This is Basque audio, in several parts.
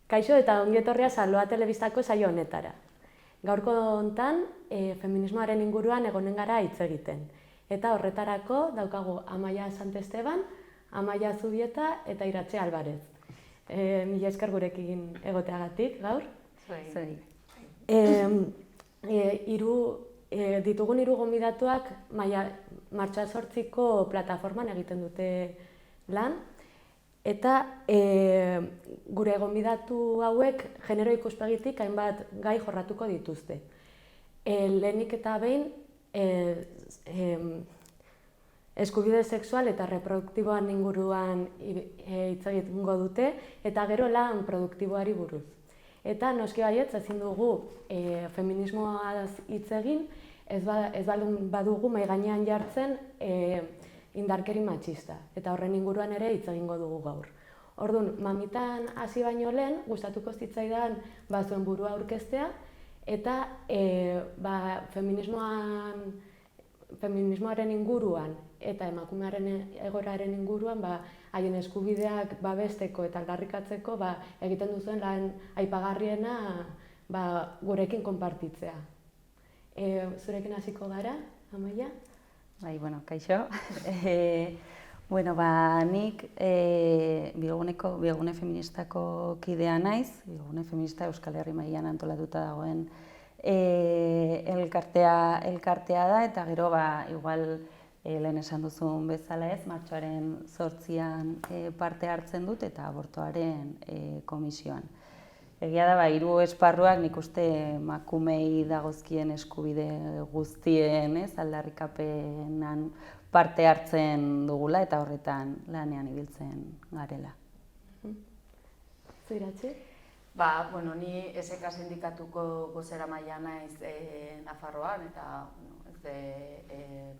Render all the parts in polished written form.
Kaixo eta ongi etorria Saloa telebistako saio honetara. Gaurko hontan, feminismoaren inguruan egonen gara hitz egiten. Eta horretarako daukagu Amaia Santesteban, Amaia Zubieta eta Iratxe Alvarez. Mila esker gurekin egoteagatik gaur. Zuei. Ditugun hiru gonbidatuak martxoa 8ko plataforman egiten dute lan. Eta gure gonbidatu hauek genero ikuspegitik hainbat gai jorratuko dituzte. Lehenik eta behin, eskubide sexual eta reproduktiboan inguruan hitz egingo dute, eta gero lan produktiboari buruz. Eta noski baietz ezin dugu feminismoaz hitz egin, ez badugu mahai gainean jartzen indarkeri matxista, eta horren inguruan ere hitz egingo dugu gaur. Orduan, mamitan hasi baino lehen, gustatuko zitzaidan zuen burua aurkeztea, eta feminismoaren inguruan eta emakumearen egoeraren inguruan haien eskubideak babesteko eta aldarrikatzeko egiten duzuen lan aipagarriena gurekin konpartitzea. Zurekin hasiko gara, Amaia? Bai, kaixo. Nik Bilgune Feministako kidea naiz, Bilgune Feminista Euskal Herri mailan antolatuta dagoen elkartea da, eta gero igual lehen esan duzun bezala ez, martxoaren 8an parte hartzen dut eta abortoaren komisioan. Egia da, hiru esparruak nik uste emakumei dagozkien eskubide guztien aldarrikapenan parte hartzen dugula eta horretan lanean ibiltzen garela. Iratxe? Ni SK sindikatuko bozeramailea naiz Nafarroan eta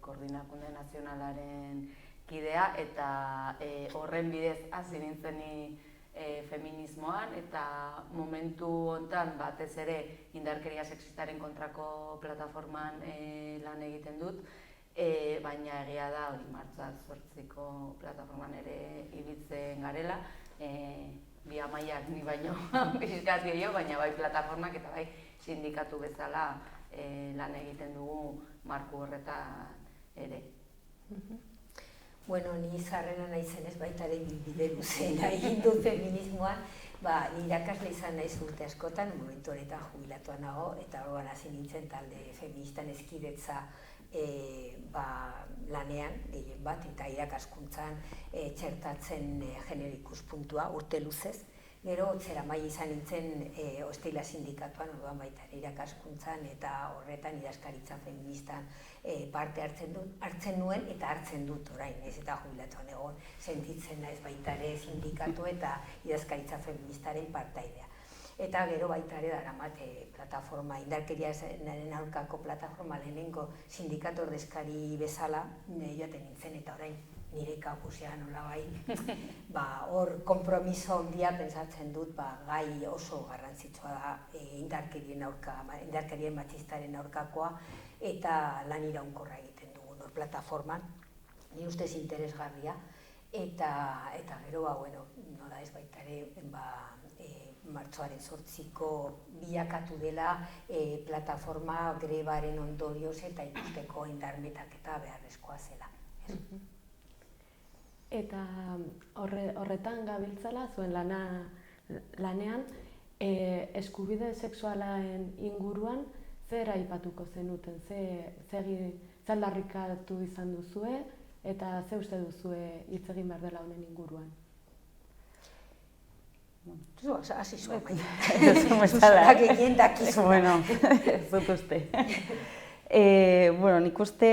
Koordinakunde Nazionalaren kidea, eta horren bidez hasi nintzen feminismoan, eta momentu hontan batez ere indarkeria sexistaren kontrako plataforman lan egiten dut, baina egia da hori martxoak 8ko plataforman ere ibiltzen garela, bi Amaiak ni baino pixkat gehiago, baina bai plataformak eta bai sindikatu bezala lan egiten dugu marko horretan ere. Ni zarrena naizenez baita ere bide luzeena egin dut feminismoan, ni irakasle izan naiz urte askotan, momentu honetan jubilatua nago, eta orduan hasi nintzen talde feministan hezkidetza lanean, gehien bat, eta irakaskuntzan txertatzen genero ikuspuntua urte luzez. Gero zeramaile izan nintzen Ostela sindikatuan, orduan baita irakaskuntzan eta horretan idazkaritza feministan parte hartzen nuen eta hartzen dut orain, ez eta jubilatuan egon sentitzen naiz baita ere sindikatu eta idazkaritza feministaren partaidea. Eta gero baita ere daramat plataforma, indarkeriaren aurkako plataforma lehenengo sindikatu ordezkari bezala joaten nintzen, eta orain nire kapusean nolabait hor konpromiso handia pentsatzen dut gai oso garrantzitsua da indarkerien matxistaren aurkakoa, eta lan iraunkorra egiten dugu hor plataforman, nire ustez interesgarria, eta gero nola ez baita ere martxoaren 8ko bilakatu dela plataforma grebaren ondorioz eta ikusteko indarmetaketa beharrezkoa zela. Eta horretan gabiltzala, zuen lanean, eskubide sexualaren inguruan zer aipatuko zenuten, zer aldarrikatu izan duzue, eta ze uste duzue hitz egin behar dela honen inguruan? Hasi zuen, zuzera gehien dakizuna. Ez dut uste. Nik uste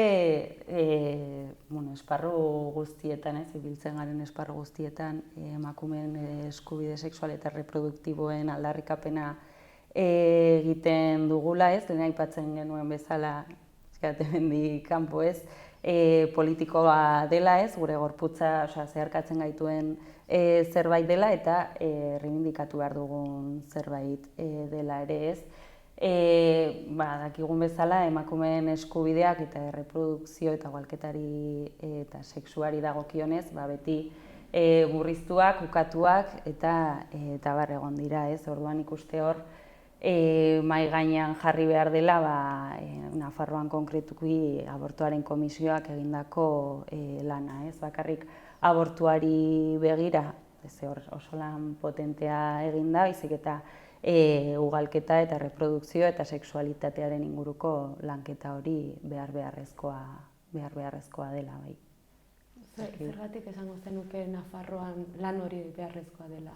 esparru guztietan, ibiltzen garen esparru guztietan, emakumeen eskubide sexual eta reproduktiboen aldarrikapena egiten dugula, dena aipatzen genuen bezala, hemendik kanpo politikoa dela, gure gorputza zeharkatzen gaituen zerbait dela, eta reibindikatu behar dugun zerbait dela ere dakigun bezala, emakumeen eskubideak eta reprodukzio eta ugalketari eta sexuari dagokionez, beti murriztuak, ukatuak eta bar egon dira, ez? Orduan ikuste hor mahai gainean jarri behar dela, Nafarroan konkretuki abortuaren komisioak egindako lana, ez? Bakarrik abortuari begira, oso lan potentea eginda, baizik eta ugalketa eta reprodukzio eta sexualitatearen inguruko lanketa hori beharrezkoa dela, bai. Zergatik esango zenuke Nafarroan lan hori beharrezkoa dela,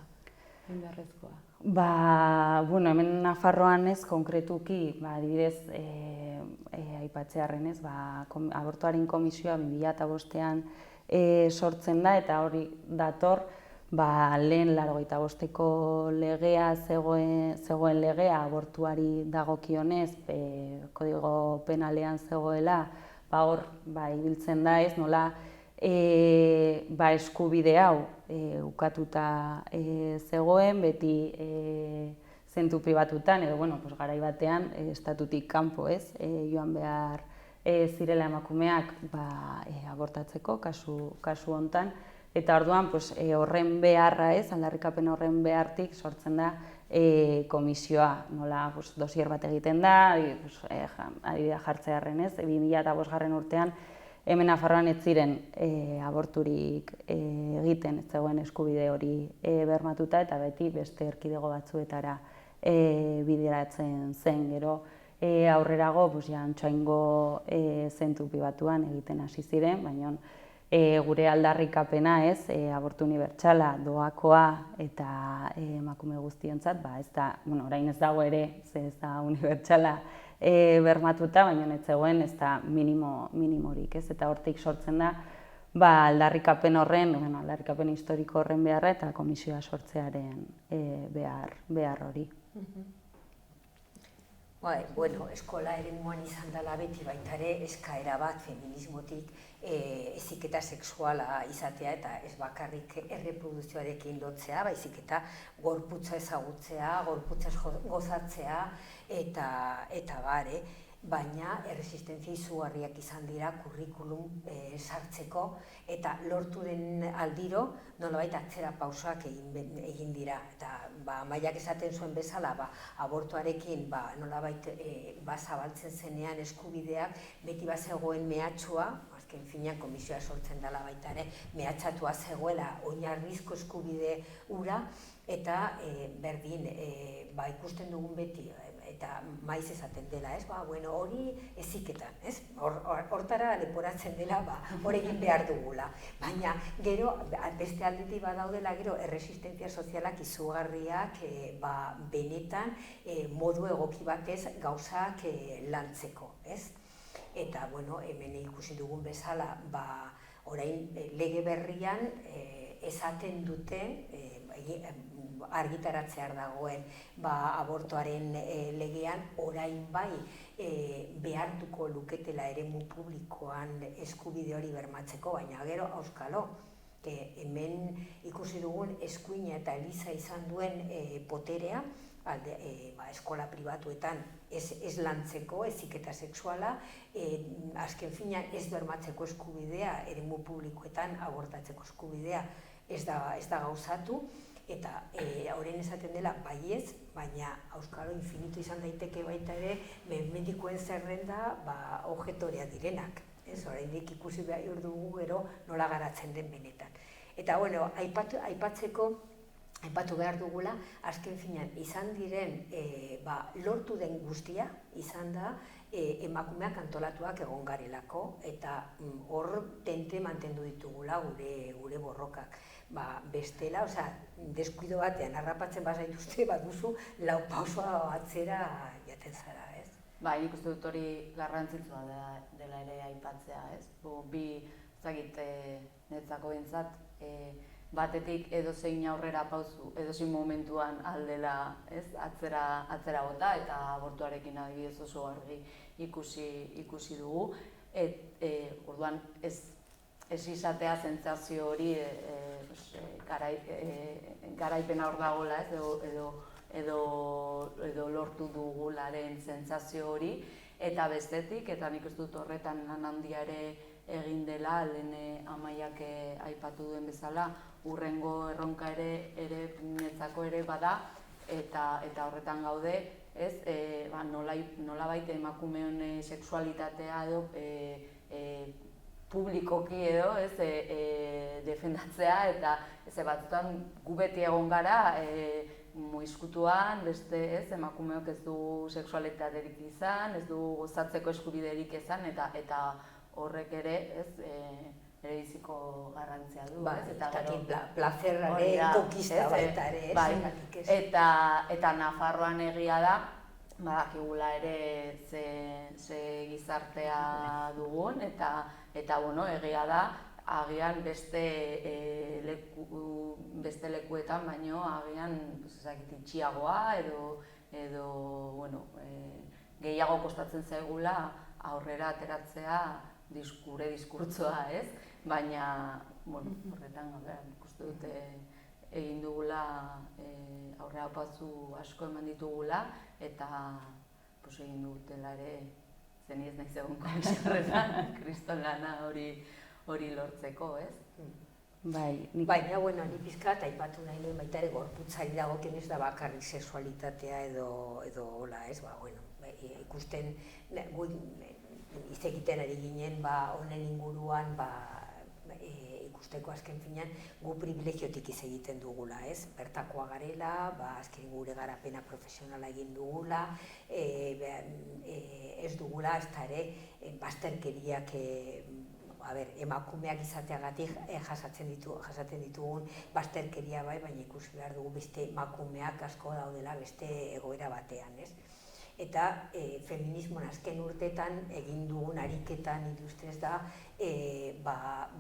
beharrezkoa? Hemen Nafarroan ez konkretuki, adibidez, aipatzearren ez, abortuaren komisioa 2005ean sortzen da, eta hori dator, lehen 85ko legea zegoen legea abortuari dagokionez, kodigo penalean zegoela, hor ibiltzen da ez, nola eskubide hau ukatuta zegoen, beti zentru pribatutan, edo garai batean estatutik kanpo ez, joan behar zirela emakumeak abortatzeko, kasu hontan, eta orduan horren beharra ez, aldarrikapen horren behartik sortzen da komisioa, nola dosier bat egiten da, adibidea jartzearren ez, 2005 urtean, hemen Nafarroan ez ziren aborturik egiten, ez zegoen eskubide hori bermatuta, eta beti beste erkidego batzuetara bideratzen zen, gero aurrerago Antsoaingo zentru pribatuan egiten hasi ziren, baina gure aldarrikapena ez, abortu unibertsala, doakoa eta emakume guztiontzat, ez da, orain ez dago ere, ez da unibertsala bermatuta, baina ez zegoen ez da minimorik, ez, eta hortik sortzen da, aldarrikapen horren, aldarrikapen historiko horren beharra eta komisioa sortzearen behar hori. Eskola eremuan izan dela beti baita ere eskaera bat feminismotik heziketa sexuala izatea eta ez bakarrik erreprodukzioarekin lotzea, baizik eta gorputza ezagutzea, gorputza gozatzea eta bare, baina erresistentzia izugarriak izan dira kurrikulum sartzeko eta lortu den aldiro nolabait atzera pausoak egin dira. Eta Maiak esaten zuen bezala, abortuarekin nolabait zabaltzen zenean eskubideak beti bazegoen mehatxua, azken finean komisioa sortzen dela baita ere, mehatxatua zegoela oinarrizko eskubide hura, eta berdin ikusten dugun beti, eta maiz esaten dela, hori heziketan, hortara leporatzen dela, hori egin behar dugula. Baina gero, beste aldetik badaudela gero erresistentzia sozialak izugarriak benetan modu egoki batez gauzak lantzeko, ez? Eta, hemen ikusi dugun bezala, orain lege berrian esaten dute, argitaratzear dagoen abortuaren legean, orain bai behartuko luketela eremu publikoan eskubide hori bermatzeko, baina gero auskalo, hemen ikusi dugun eskuina eta eliza izan duen poterea, eskola pribatuetan ez lantzeko, heziketa sexuala, azken finean ez bermatzeko eskubidea, eremu publikoetan abortatzeko eskubidea ez da gauzatu, eta horren esaten dela baiez, baina auskalo infinito izan daiteke baita ere medikuen zerrenda objektorea direnak. Oraindik ikusi behar dugu gero nola garatzen den benetan. Eta aipatu behar dugula, azken finean izan diren lortu den guztia izan da emakumeak antolatuak egon garelako, eta hor tente mantendu ditugula gure borrokak. Bestela, deskuido batean harrapatzen bazaituzte, baduzu lau pausoa atzera jaten zara, ez? Nik uste dut hori garrantzitsua dela ere aipatzea, ez? Bi, netzako bintzat, batetik edozein aurrera pauzu, edozein momentuan aldela atzera bota, eta abortuarekin adibidez oso argi ikusi dugu. Orduan ez izatea sentsazio hori garaipena hor dagoela, edo lortu dugularen sentsazio hori, eta bestetik, eta nik ez dut horretan lan handia ere egin dela, lehen Amaiak aipatu duen bezala, hurrengo erronka ere netzako ere bada, eta horretan gaude, ez, nolabait emakumeon sexualitatea edo publikoki edo, ez, defendatzea, eta ez batzutan gu beti egon gara, izkutuan, beste, ez, emakumeok ez du sexualitaterik izan, ez du gozatzeko eskubiderik izan, eta horrek ere, ez, berebiziko garrantzia du, ez? Eta plazerraren konkista baita ere, ez? Eta Nafarroan egia da, badakigula ere ze gizartea dugun, eta egia da, agian beste lekuetan, baino agian itxiagoa edo gehiago kostatzen zaigula aurrera ateratzea gure diskurtsoa, ez? Baina, horretan, ikuste dute egin dugula, aurrera pausu asko eman ditugula, eta egin dugutela ere, zeni ez naiz egon komisio horretan, kriston lana hori lortzeko, ez? Baina, ni pizkat aipatu nahi nuen baita ere gorputzari dagokion ez da bakarrik sexualitatea edo hola, ez? Ikusten, hitz egiten ari ginen, honen inguruan, ikusteko azken finean, gu privilegiotik hitz egiten dugula, ez? Bertakoa garela, azken gure garapena profesionala egin dugula, ez dugula, ez da ere, bazterkeriak, emakumeak izateagatik jasaten ditugun bazterkeria bai, baina ikusi behar dugu beste emakumeak asko daudela beste egoera batean, ez? Eta feminismoan azken urteetan egin dugun ariketan ilustrez da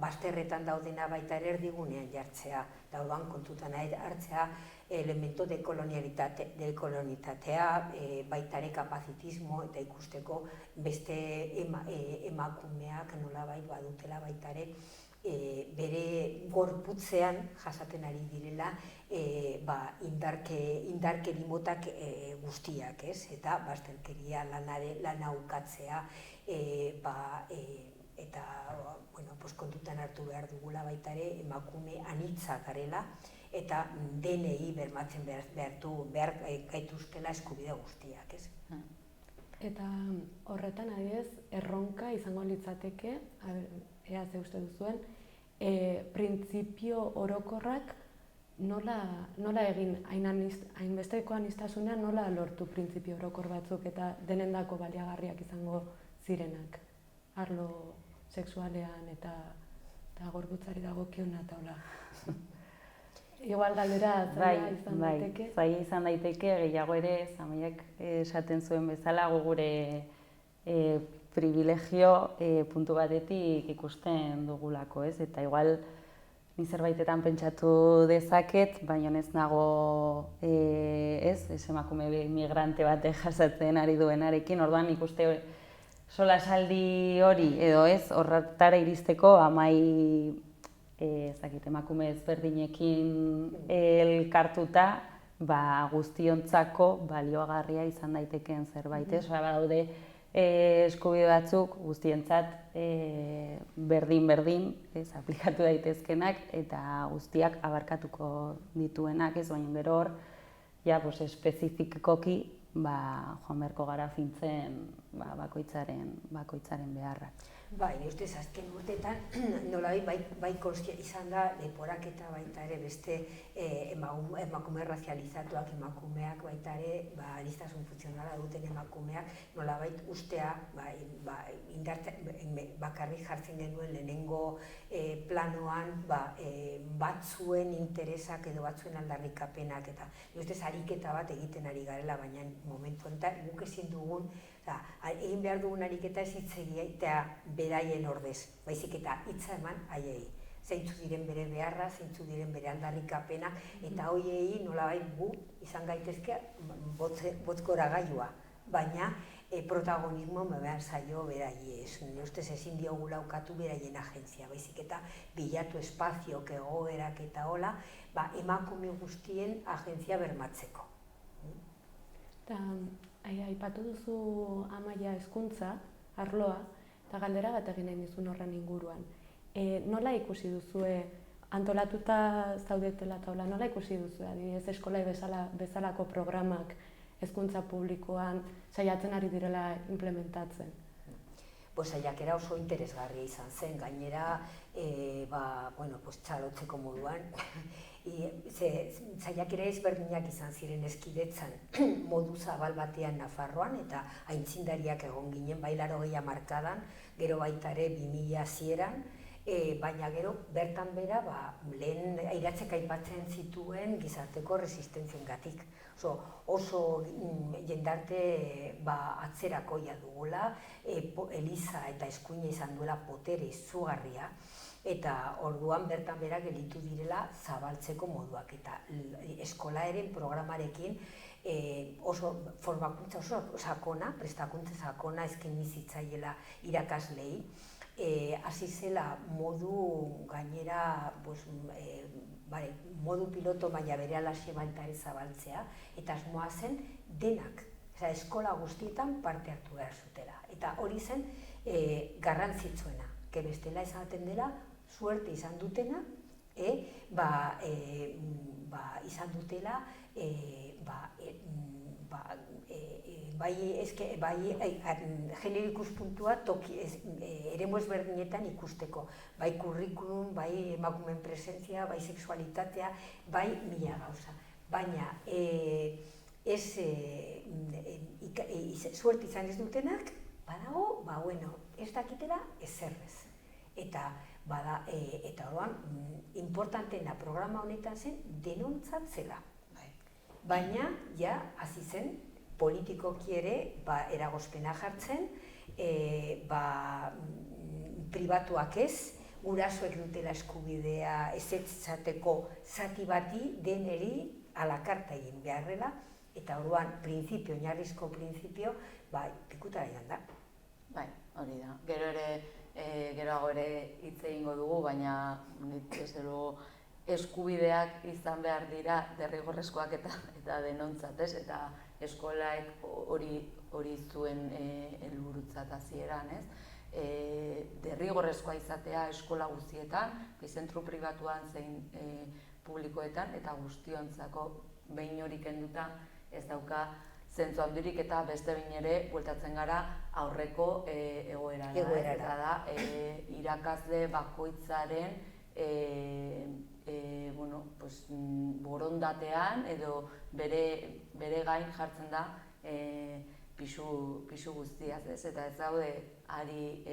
bazterretan daudena baita ere erdigunean jartzea, daudan kontutan hartzea elemento dekolonitatea, baita ere kapazitismo eta ikusteko beste emakumeak nolabait badutela baita ere bere gorputzean jasaten ari direla indarkeri motak guztiak, ez? Eta bazterkeria lana ukatzea eta kontutan hartu behar dugula baita ere emakume anitzak garela eta denei bermatzen behar gaituztela eskubide guztiak, ez? Eta horretan adibidez, erronka izango litzateke, ea ze uste duzuen, printzipio orokorrak nola egin hainbesteko aniztasunean nola lortu printzipio orokor batzuk eta denendako baliagarriak izango zirenak, arlo sexualean eta gorputzari dagokiona eta hola. Igual galdera zaila izan daiteke. Zaila izan daiteke, gehiago ere, Amaiak esaten zuen bezala, gure privilegio puntu batetik ikusten dugulako, ez? Eta igual ni zerbaitetan pentsatu dezaket, baina ez nago emakume migrante batek jasatzen ari duenarekin, orduan ikuste solasaldi hori edo ez, horretara iristeko Amai emakume ezberdinekin elkartuta guztiontzako baliogarria izan daitekeen zerbait, ez? Badaude eskubide batzuk guztientzat berdin aplikatu daitezkenak eta guztiak abarkatuko dituenak, ez? Baina gero hor, espezifikoki joan beharko gara fintzen bakoitzaren beharrak. Bai, ustez azken urteetan bai izan da leporaketa baita ere beste emakume razializatuak emakumeak baita ere aniztasun funtzionala duten emakumeak nolabait ustea bakarrik jartzen genuen lehenengo planoan batzuen interesak edo batzuen aldarrikapenak eta ustez ariketa bat egiten ari garela, baina momentu honetan guk ezin dugun egin behar dugun ariketa ez hitz egitea beraien ordez, baizik eta hitza eman haiei. Zeintzu diren bere beharra, zeintzu diren bere aldarrikapenak, eta hoiei nolabait gu izan gaitezke botzkoragailua, baina protagonismo behar zaio beraiei. Ustez ezin diogula ukatu beraien agentzia, baizik eta bilatu espazioak egoerak eta hola, emakume guztien agentzia bermatzeko. Aipatu duzu Amaia hezkuntza, arloa, Eta galdera bat egin nahi dizun horren inguruan. Nola ikusi duzue, antolatuta zaudetela taula, nola ikusi duzue, adibidez eskolai bezalako programak hezkuntza publikoan saiatzen ari direla implementatzen? Saiakera oso interesgarria izan zen, gainera txalotzeko moduan. Saiakera ezberdinak izan ziren Hezkidetzan modu zabal batean Nafarroan, eta aintzindariak egon ginen, bai 80 hamarkadan, gero baita ere 2000 hasieran, baina gero bertan bera lehen airatzek aipatzen zituen gizarteko resistentziengatik. Oso jendarte atzerakoia dugula, Eliza eta eskuina izan duela potere izugarria, eta orduan bertan bera gelditu direla zabaltzeko moduak, eta eskolaeren programarekin oso formakuntza oso sakona, prestakuntza sakona eskaini zitzaiela irakaslei, hasi zela modu gainera modu piloto baina berealaxe baita ere zabaltzea, eta asmoa zen denak, eskola guztietan parte hartu behar zutela. Eta hori zen garrantzitsuena, bestela esaten dela, suerte izan dutena, izan dutela genero ikuspuntua eremu ezberdinetan ikusteko, bai kurrikulum, bai emakumeen presentzia, bai sexualitatea, bai mila gauza. Baina suerte izan ez dutenak, badago, ez dakitela ezerrez. Eta orduan, importanteena programa honetan zen denontzat zela. Baina, hasi zen, politikoki ere, eragozpena jartzen, pribatuak ez, gurasoek dutela eskubidea ezetzateko zati bati deneri alakarta egin beharrela, eta orduan, oinarrizko printzipio, pikutara joan da. Bai, hori da. Geroago ere hitz egingo dugu, baina eskubideak izan behar dira derrigorrezkoak eta denontzat, eta eskolaek hori zuen helburutzat hasieran, derrigorrezkoa izatea eskola guztietan, zentro pribatuan zein publikoetan, eta guztiontzako behin hori kenduta ez dauka zentzu handirik, eta beste behin ere bueltatzen gara aurreko egoerara. Eta da, irakasle bakoitzaren borondatean edo bere gain jartzen da pisu guztiaz, eta ez daude ari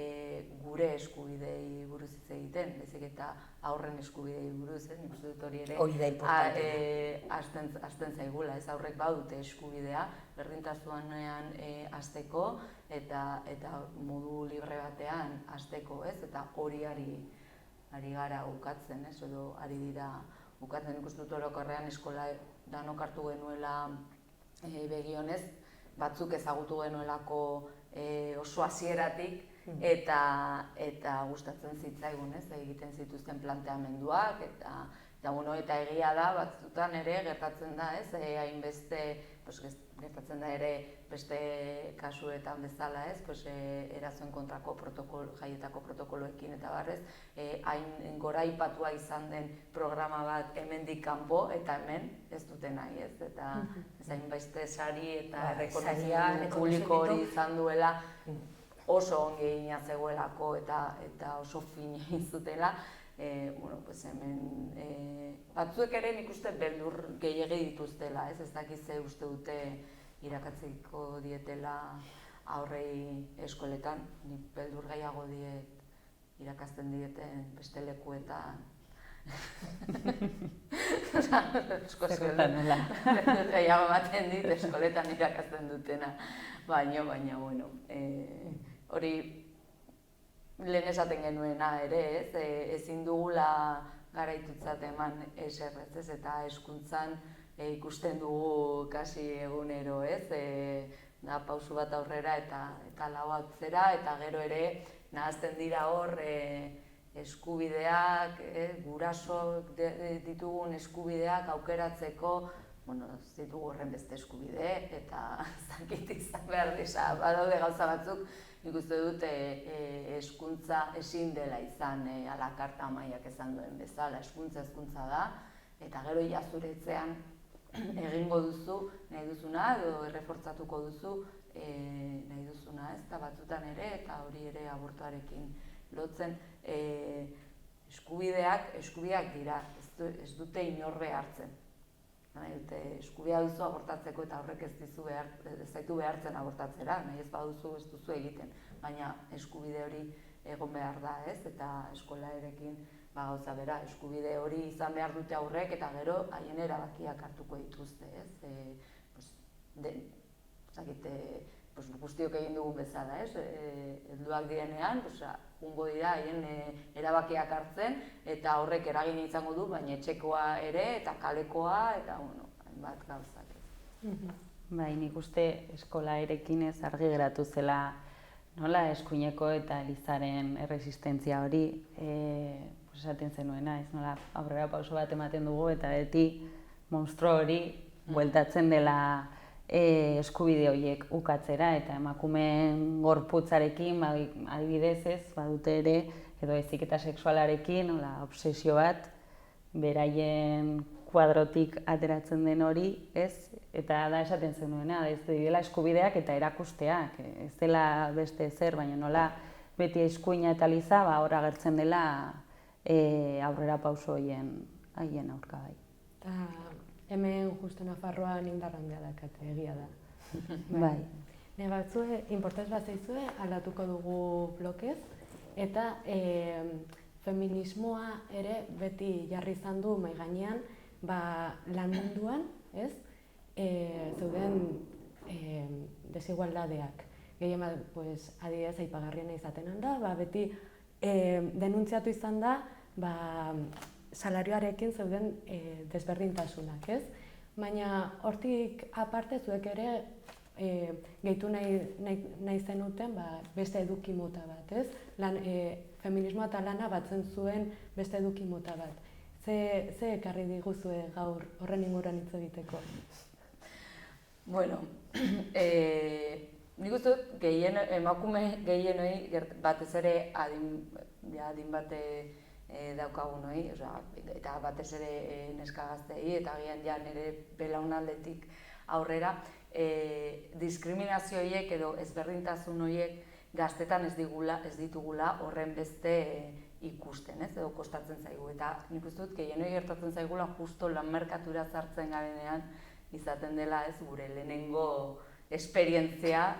gure eskubidei buruz hitz egiten, bezik eta aurren eskubidei buruz, nik uste dut hori ere hasten zaigula, ez aurrek badute eskubidea, berdintasunean hasteko eta modu libre batean hasteko, eta hori ari gara ukatzen, edo ari dira ukatzen. Nik uste dut orokorrean eskola danok hartu genuela begionez, batzuk ezagutu genuelako oso hasieratik, eta gustatzen zitzaigun, egiten zituzten planteamenduak, eta egia da, batzutan ere gertatzen da, hainbeste, gertatzen da ere beste kasuetan bezala, erasoen kontrako jaietako protokoloekin eta barrez, hain goraipatua izan den programa bat hemendik kanpo eta hemen ez dute nahi, eta hainbeste sari eta errekonozimendu publiko hori izan duela, oso ongi egina zegoelako eta oso fin egin zutela, hemen batzuek ere nik uste beldur gehiegi dituztela, ez dakiz ze uste dute irakatzeko dietela aurrei eskoletan, nik beldur gehiago diet irakasten dieten beste lekuetan. Zerretan nola. Gehiago ematen dit eskoletan irakasten dutena, baina, hori lehen esaten genuena ere, ezin dugula garaitutzat eman eserrez, eta hezkuntzan ikusten dugu kasi egunero, da pausu bat aurrera eta lau atzera, eta gero ere nahazten dira hor eskubideak, gurasok ditugun eskubideak aukeratzeko, ez ditugu horren beste eskubide, eta zakit izan behar disa, badaude gauza batzuk, nik uste dut hezkuntza ezin dela izan a la carta Amaiak esan duen bezala, hezkuntza da, eta gero ja zure etxean egingo duzu nahi duzuna edo errefortzatuko duzu nahi duzuna, ez da batzutan ere, eta hori ere abortuarekin lotzen, eskubideak dira, ez dute inorbe hartzen. Eskubidea duzu abortatzeko eta horrek ez zaitu behartzen abortatzera, nahi ez baduzu ez duzu egiten, baina eskubide hori egon behar da, ez? Eta eskolarekin gauza bera, eskubide hori izan behar dute aurrek eta gero haien erabakiak hartuko dituzte, ez? Guztiok egin dugun bezala, ez? Helduak direnean, jungo dira haien erabakiak hartzen eta horrek eragin izango du, baina etxekoa ere eta kalekoa eta hainbat gauzak. Bai, nik uste eskola erekin ez argi geratu zela nola eskuineko eta elizaren erresistentzia hori esaten zenuena, ez nola aurrera pauso bat ematen dugu eta beti monstruo hori bueltatzen dela eskubide horiek ukatzera eta emakumeen gorputzarekin adibidez ez badute ere edo heziketa sexualarekin obsesio bat beraien kuadrotik ateratzen den hori, ez? Eta da esaten zenuena, ez dela eskubideak eta erakusteak, ez dela beste zer, baina nola beti eskuina eta liza hor agertzen dela aurrera pauso haien aurka bai. Hemen justu Nafarroan indarrandia dakate, egia da. Bai. Ne batzue, inportaz bat zaizue, aldatuko dugu blokez, eta feminismoa ere beti jarri izan du mahai gainean, lan munduan, ez? Zeuden desigualdadeak. Gehien adibidez aipagarriena izaten da, beti denuntziatu izan da, salarioarekin zeuden desberdintasunak, ez? Baina hortik aparte zuek ere gehitu nahi zenuten beste eduki mota bat, ez? Feminismoa eta lana batzen zuen beste eduki mota bat. Ze ekarri diguzue gaur horren inguruan hitz egiteko? Bueno, nik uste dut emakume gehienoi batez ere adin bate daukagun hori, eta batez ere neska gaztei eta agian nire belaunaldetik aurrera, diskriminazio horiek edo ezberdintasun horiek gaztetan ez ditugula horren beste ikusten, ez? Edo kostatzen zaigu. Eta nik uste dut gehienoi gertatzen zaigula justo lan merkatura sartzen garenean izaten dela, ez, gure lehenengo esperientzia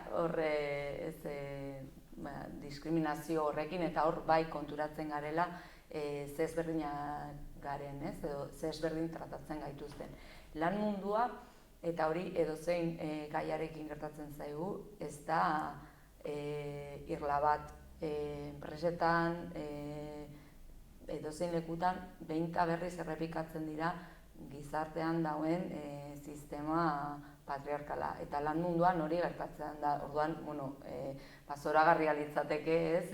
diskriminazio horrekin eta hor bai konturatzen garela ze ezberdinak garen, ez? Edo ze ezberdin tratatzen gaituzten. Lan mundua eta hori edozein gaiarekin gertatzen zaigu, ez da irla bat enpresetan, edozein lekutan behin eta berriz errepikatzen dira gizartean dauen sistema patriarkala. Eta lan munduan hori gertatzen da, orduan, zoragarria litzateke, ez,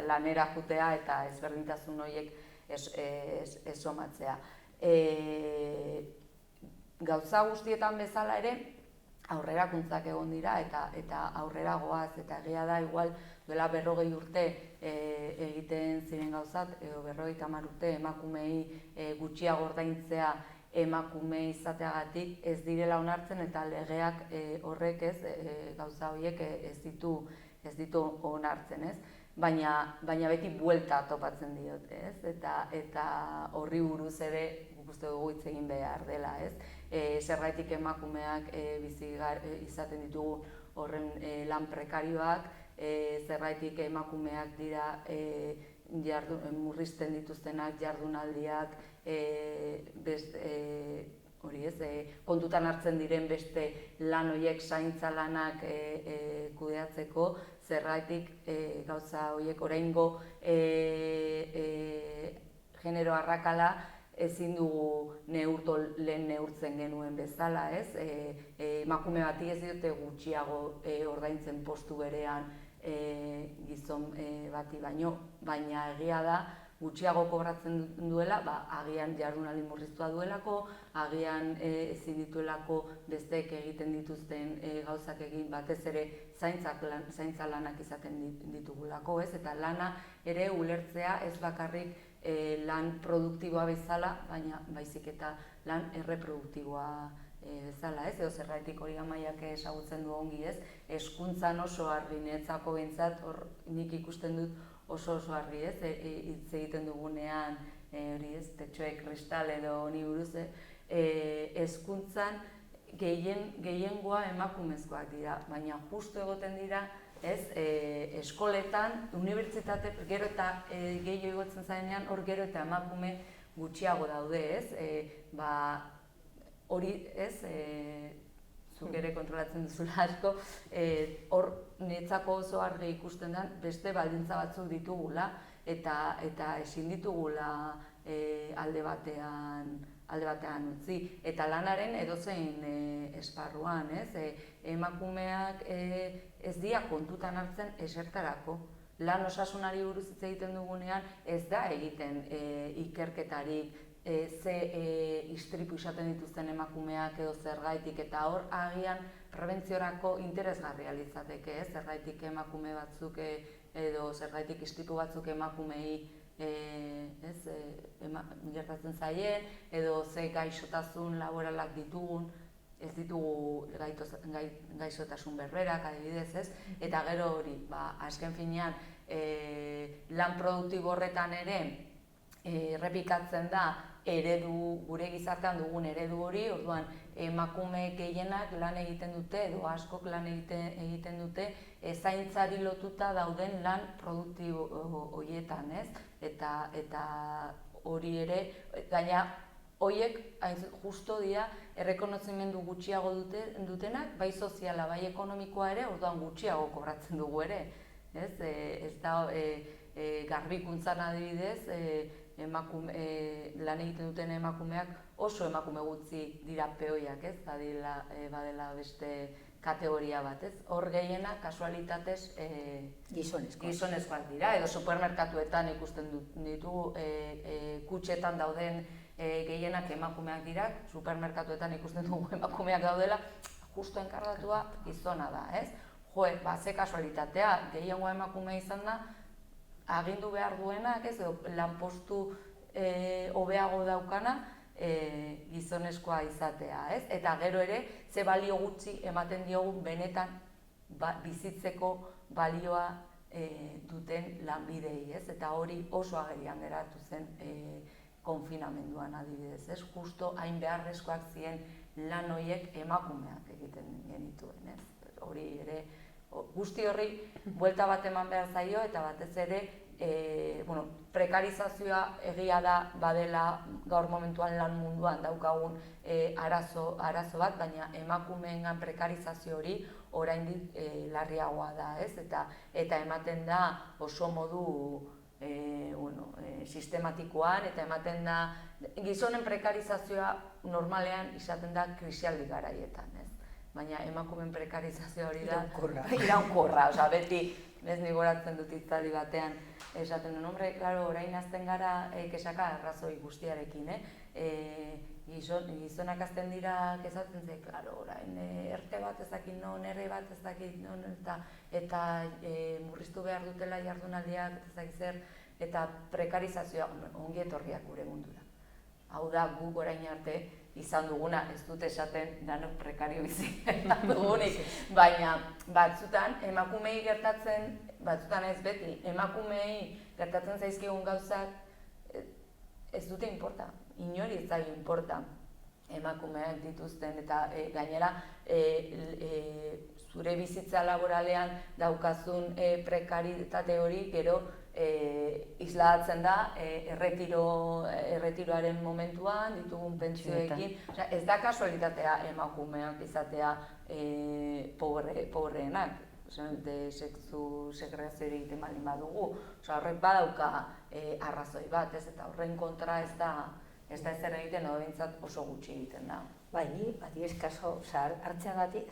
lanera jutea eta ezberdintasun horiek ez somatzea. Gauza guztietan bezala ere, aurrerakuntzak egon dira eta aurrera goaz, eta egia da, igual, duela 40 urte egiten ziren gauzat, edo 50 urte emakumei gutxiago ordaintzea emakume izateagatik ez direla onartzen eta legeak horrek ez, gauza horiek ez ditu onartzen, ez? Baina beti buelta topatzen diote, ez? Eta horri buruz ere uste dugu hitz egin behar dela, ez? Zergatik emakumeak bizi izaten ditugu horren lan prekarioak, zergatik emakumeak dira murrizten dituztenak jardunaldiak, kontutan hartzen diren beste lan horiek zaintza lanak kudeatzeko, zergatik gauza horiek oraingo genero arrakala ezin dugu lehen neurtzen genuen bezala, ez? Emakume bati ez diote gutxiago ordaintzen postu berean gizon bati baino, baina egia da gutxiago kobratzen duela, agian jardunaldi murriztua duelako, agian ezin dituelako besteek egiten dituzten gauzak egin, batez ere zaintza lanak izaten ditugulako, ez? Eta lana ere ulertzea ez bakarrik lan produktiboa bezala, baina baizik eta lan erreproduktiboa bezala, ez? Edo zergatik hori Amaiak ezagutzen du ongi, ez? Hezkuntzan oso argi, niretzako behintzat, hor nik ikusten dut oso argi, ez? Hitz egiten dugunean, hori ez, tetxoek kristal edo honi buruz, hezkuntzan gehiengoa emakumezkoak dira, baina justu egoten dira, ez, eskoletan, unibertsitate, gero eta gehiago egotzen zarenean, hor gero eta emakume gutxiago daude, ez? Hori, ez, zuk ere kontrolatzen duzula asko, hor niretzako oso argi ikusten da beste baldintza batzuk ditugula eta ezin ditugula alde batean utzi. Eta lanaren edozein esparruan, ez? Emakumeak ez dira kontutan hartzen esertarako. Lan osasunari buruz hitz egiten dugunean ez da egiten ikerketarik, ze istripu izaten dituzten emakumeak edo zergaitik, eta hor agian prebentziorako interesgarria litzateke, zergaitik emakume batzuk edo zergaitik istripu batzuk emakumei gertatzen zaien, edo ze gaixotasun laboralak ditugun, ez ditugu gaixotasun berberak, adibidez, ez? Eta gero hori, azken finean, lan produktibo horretan ere errepikatzen da gure gizartean dugun eredu hori, orduan emakume gehienak lan egiten dute edo askok lan egiten dute zaintzari lotuta dauden lan produktibo horietan, ez? Eta hori ere, gaina horiek justo dira errekonozimendu gutxiago dutenak, bai soziala, bai ekonomikoa ere, orduan gutxiago kobratzen dugu ere, ez? Ez da garbikuntzan adibidez, lan egiten duten emakumeak oso emakume gutxi dira peoiak, ez? Badela beste kategoria bat, ez? Hor gehienak kasualitatez gizonezkoak dira, edo supermerkatuetan ikusten ditugu, kutxetan dauden gehienak emakumeak dira, supermerkatuetan ikusten dugu emakumeak daudela, justu enkargatua gizona da, ez? Ze kasualitatea, gehiengoa emakumea izan da, agindu behar duenak, ez, lanpostu hobeago daukana gizonezkoa izatea, ez? Eta gero ere, ze balio gutxi ematen diogu benetan bizitzeko balioa duten lanbidei, ez? Eta hori oso agerian geratu zen konfinamenduan adibidez, ez? Justo hain beharrezkoak ziren lan horiek emakumeak egiten genituen, ez? Hori ere, guzti horri buelta bat eman behar zaio, eta batez ere prekarizazioa egia da badela gaur momentuan lan munduan daukagun arazo bat, baina emakumeengan prekarizazio hori oraindik larriagoa da, ez? Eta ematen da oso modu sistematikoan, eta ematen da gizonen prekarizazioa normalean izaten da krisialdi garaietan, ez? Baina emakumeen prekarizazio hori da iraunkorra, beti, ez nigoratzen dut hitzaldi batean esaten duen, claro, orain hasten gara kesaka arrazoi guztiarekin, gizonak hasten dira kezatzen ze, claro, orain erte bat ez dakit non, erre bat ez dakit non, eta murriztu behar dutela jardunaldiak, ez dakit zer, eta prekarizazioa ongi etorriak gure mundura. Hau da, guk orain arte izan duguna, ez dut esaten danok prekario bizi dugunik, baina batzutan emakumei gertatzen, batzutan ez beti, emakumei gertatzen zaizkigun gauzak ez dute inporta, inori ez zaio inporta emakumeak dituzten, eta gainera zure bizitza laboralean daukazun prekaritate hori gero islatzen da erretiroaren momentuan ditugun pentsioekin. Ez da kasualitatea emakumeak izatea pobreenak, sexu segregazioa egiten baldin badugu. Horrek badauka arrazoi bat, eta horren kontra ez da ezer egiten, edo behintzat oso gutxi egiten da. Bai, ni adibidez kaso hartzeagatik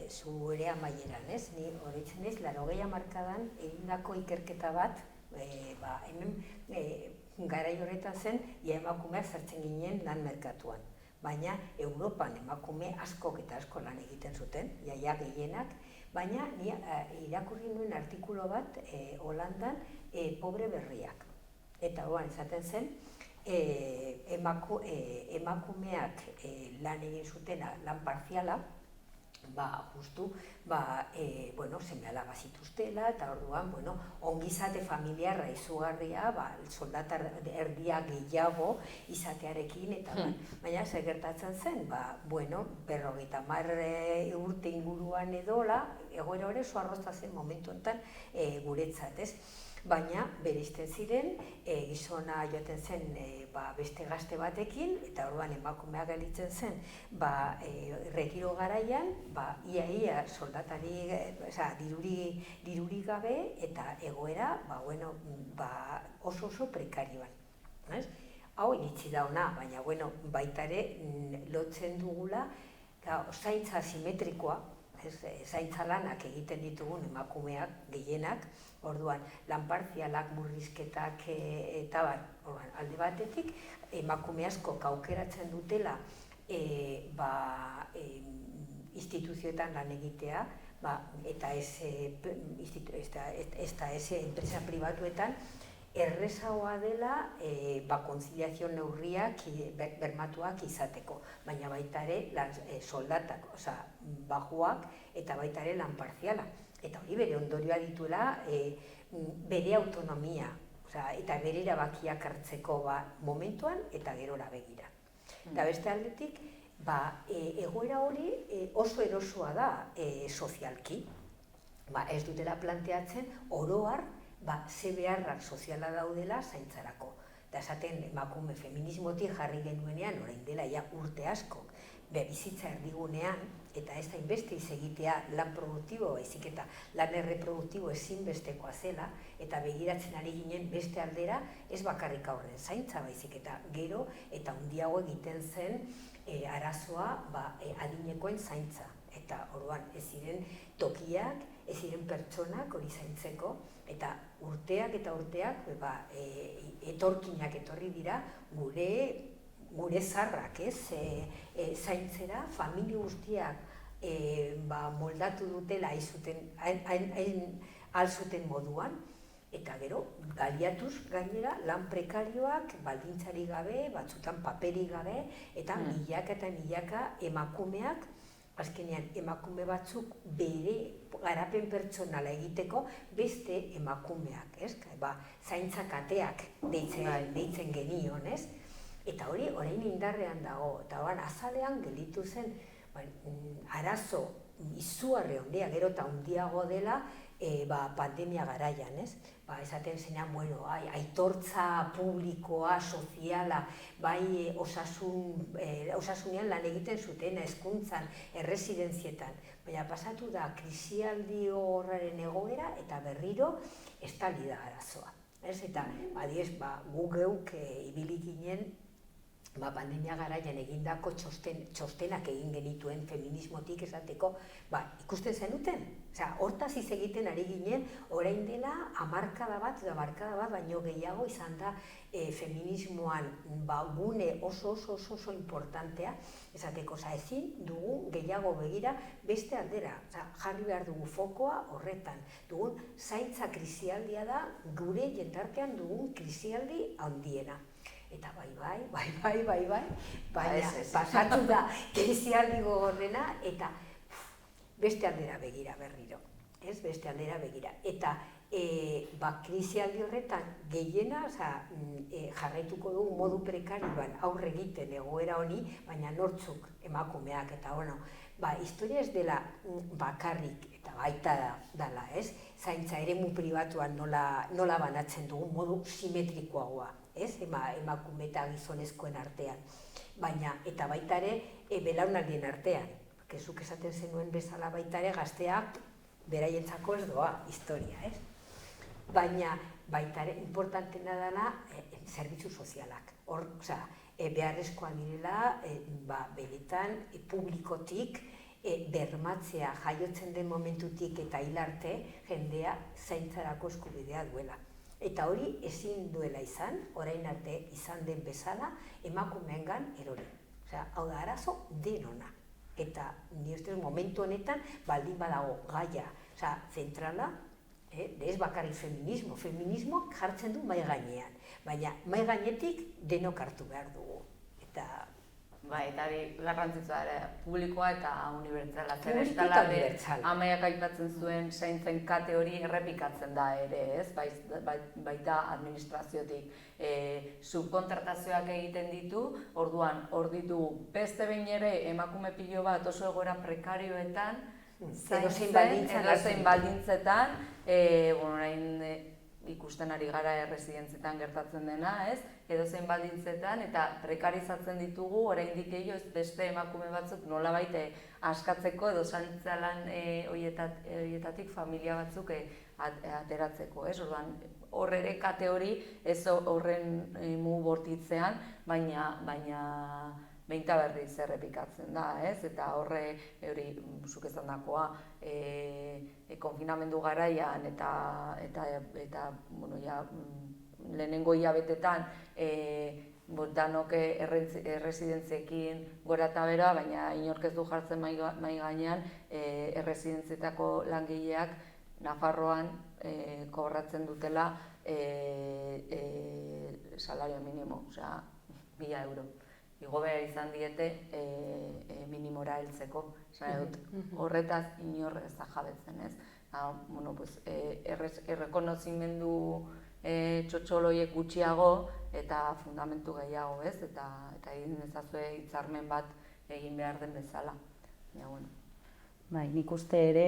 zu ere amaieran, ez? Ni oroitzen ez, 80 hamarkadan egindako ikerketa bat, hemen garai horretan zen, ia emakumeak sartzen ginen lan merkatuan. Baina Europan emakume askok eta asko lan egiten zuten, jaia gehienak, baina irakurri nuen artikulo bat Holandan pobre berriak. Eta hoan esaten zen, emakumeak lan egin zutena, lan partziala, justu, seme-alaba zituztela, eta orduan, ongizate familiarra izugarria, soldata erdia gehiago izatearekin, eta baina zer gertatzen zen, 50 urte inguruan edola, egoera hori arrozta zen momentu enten guretzat, ez? Baina bereizten ziren, gizona joaten zen beste gazte batekin, eta orduan emakumeak gelditzen zen, retiro garaian, ia soldatari, dirurik gabe, eta egoera, oso prekarioan. Hau iritsi da ona, baina baita ere lotzen dugula, zaintza simetrikoa, zaintza lanak egiten ditugun emakumeak, gehienak, orduan, lan partzialak, murrizketak eta alde batetik, emakume askok aukeratzen dutela instituzioetan lan egitea, eta ez enpresa pribatuetan, errezagoa dela konziliazio neurriak bermatuak izateko, baina baita ere soldatak, bajuak eta baita ere lan partziala. Eta hori bere ondorioa dituela bere autonomia, eta bere erabakiak hartzeko momentuan eta gerora begira. Eta beste aldetik, egoera hori oso erosoa da sozialki. Ez dutela planteatzen oroar ze beharrak soziala daudela zaintzarako. Eta esaten emakume feminismotik jarri genuenean, orain dela urte asko, bizitza erdigunean, eta ez da inbeste egitea lan produktibo, baizik eta lan erreproduktibo ezinbestekoa zela, eta begiratzen ari ginen beste aldera, ez bakarrik aurren zaintza, baizik eta gero, eta handiago egiten zen arazoa adinekoen zaintza. Eta orduan ez ziren tokiak, ez ziren pertsonak hori zaintzeko, eta urteak etorkinak etorri dira gure zarrak, zaintzera, familia guztiak moldatu dutela alzuten moduan, eta gero, galiatuz gainera, lan prekarioak, baldintzari gabe, batzutan paperik gabe, eta milaka emakumeak, azkenean emakume batzuk bere garapen pertsonala egiteko beste emakumeak, zaintza kateak deitzen genion, ez? Eta hori orain indarrean dago, eta azalean gelditu zen arazo izugarri handia, gero eta handiago dela pandemia garaian, ez? Esaten zenean, aitortza publikoa, soziala, bai osasunean lan egiten zuten, hezkuntzan, erresidenzietan, baina pasatu da krisialdi horraren egoera eta berriro estali da arazoa. Eta gu geuk ibili ginen pandemia garaian egindako txostenak egin genituen feminismotik esateko, ikusten zenuten? Hortaz hitz egiten ari ginen, orain dela hamarkada bat baino gehiago izan da feminismoan gune oso importantea, esateko, ezin dugu gehiago begira beste aldera, jarri behar dugu fokoa horretan, dugun zaintza krisialdia da gure jendartean dugun krisialdi handiena. Eta baina pasatu da krisialdi gogorrena eta beste aldera begira berriro, beste aldera begira. Eta krisialdi horretan gehiena, jarraituko dugu modu prekarioan aurre egiten egoera honi, baina nortzuk emakumeak eta historia ez dela bakarrik eta baita dela, zaintza eremu pribatuan nola banatzen dugu modu simetrikoagoa. Emakume eta gizonezkoen artean, eta baita ere belaunaldien artean, zuk esaten zenuen bezala baita ere gazteak beraientzako ez doa historia, baina baita ere importantena dela zerbitzu sozialak, beharrezkoa direla benetan publikotik bermatzea jaiotzen den momentutik eta hil arte jendea zaintzarako eskubidea duela. Eta hori ezin duela izan, orain arte izan den bezala, emakumeengan erori. Osea, hau da arazo denona. Eta ni ustez momentu honetan baldin badago gaia, osea, zentrala, ez bakarrik feminismo. Feminismo jartzen du mahai gainean, baina mahai gainetik denok hartu behar dugu. Eta eta garrantzitsua ere, publikoa eta unibertsala. Publiko eta unibertsala. Amaiak aipatzen zuen zaintzen kate hori errepikatzen da ere, ez? Baita administraziotik subkontratazioak egiten ditu, orduan, hor ditu beste behin ere emakume pilo bat oso egoera prekarioetan, edozein baldintzetan, orain ikusten ari gara erresidentzetan gertatzen dena, ez? Edozein baldintzetan eta prekarizatzen ditugu, oraindik beste emakume batzuk nolabait askatzeko edo zaintzalan horietatik familia batzuk ateratzeko, ez? Orduan, hor ere kate hori ez horren mu bortitzean, baina behinta berriz errepikatzen da, ez? Eta horre, hori, zuk esandakoa, konfinamendu garaian eta lehenengo hilabetetan danok erresidentziekin gora eta bera, baina inork ez du jartzen mahai gainean erresidentzietako langileak Nafarroan kobratzen dutela salario minimo, osea, 1.000 euro. Igo behar izan diete minimora heltzeko. Horretaz inor ez da jabetzen, ez? Errekonozimendu txotxoloiek gutxiago eta fundamentu gehiago, ez? Eta egin ezazue hitzarmen bat egin behar den bezala. Bai, nik uste ere,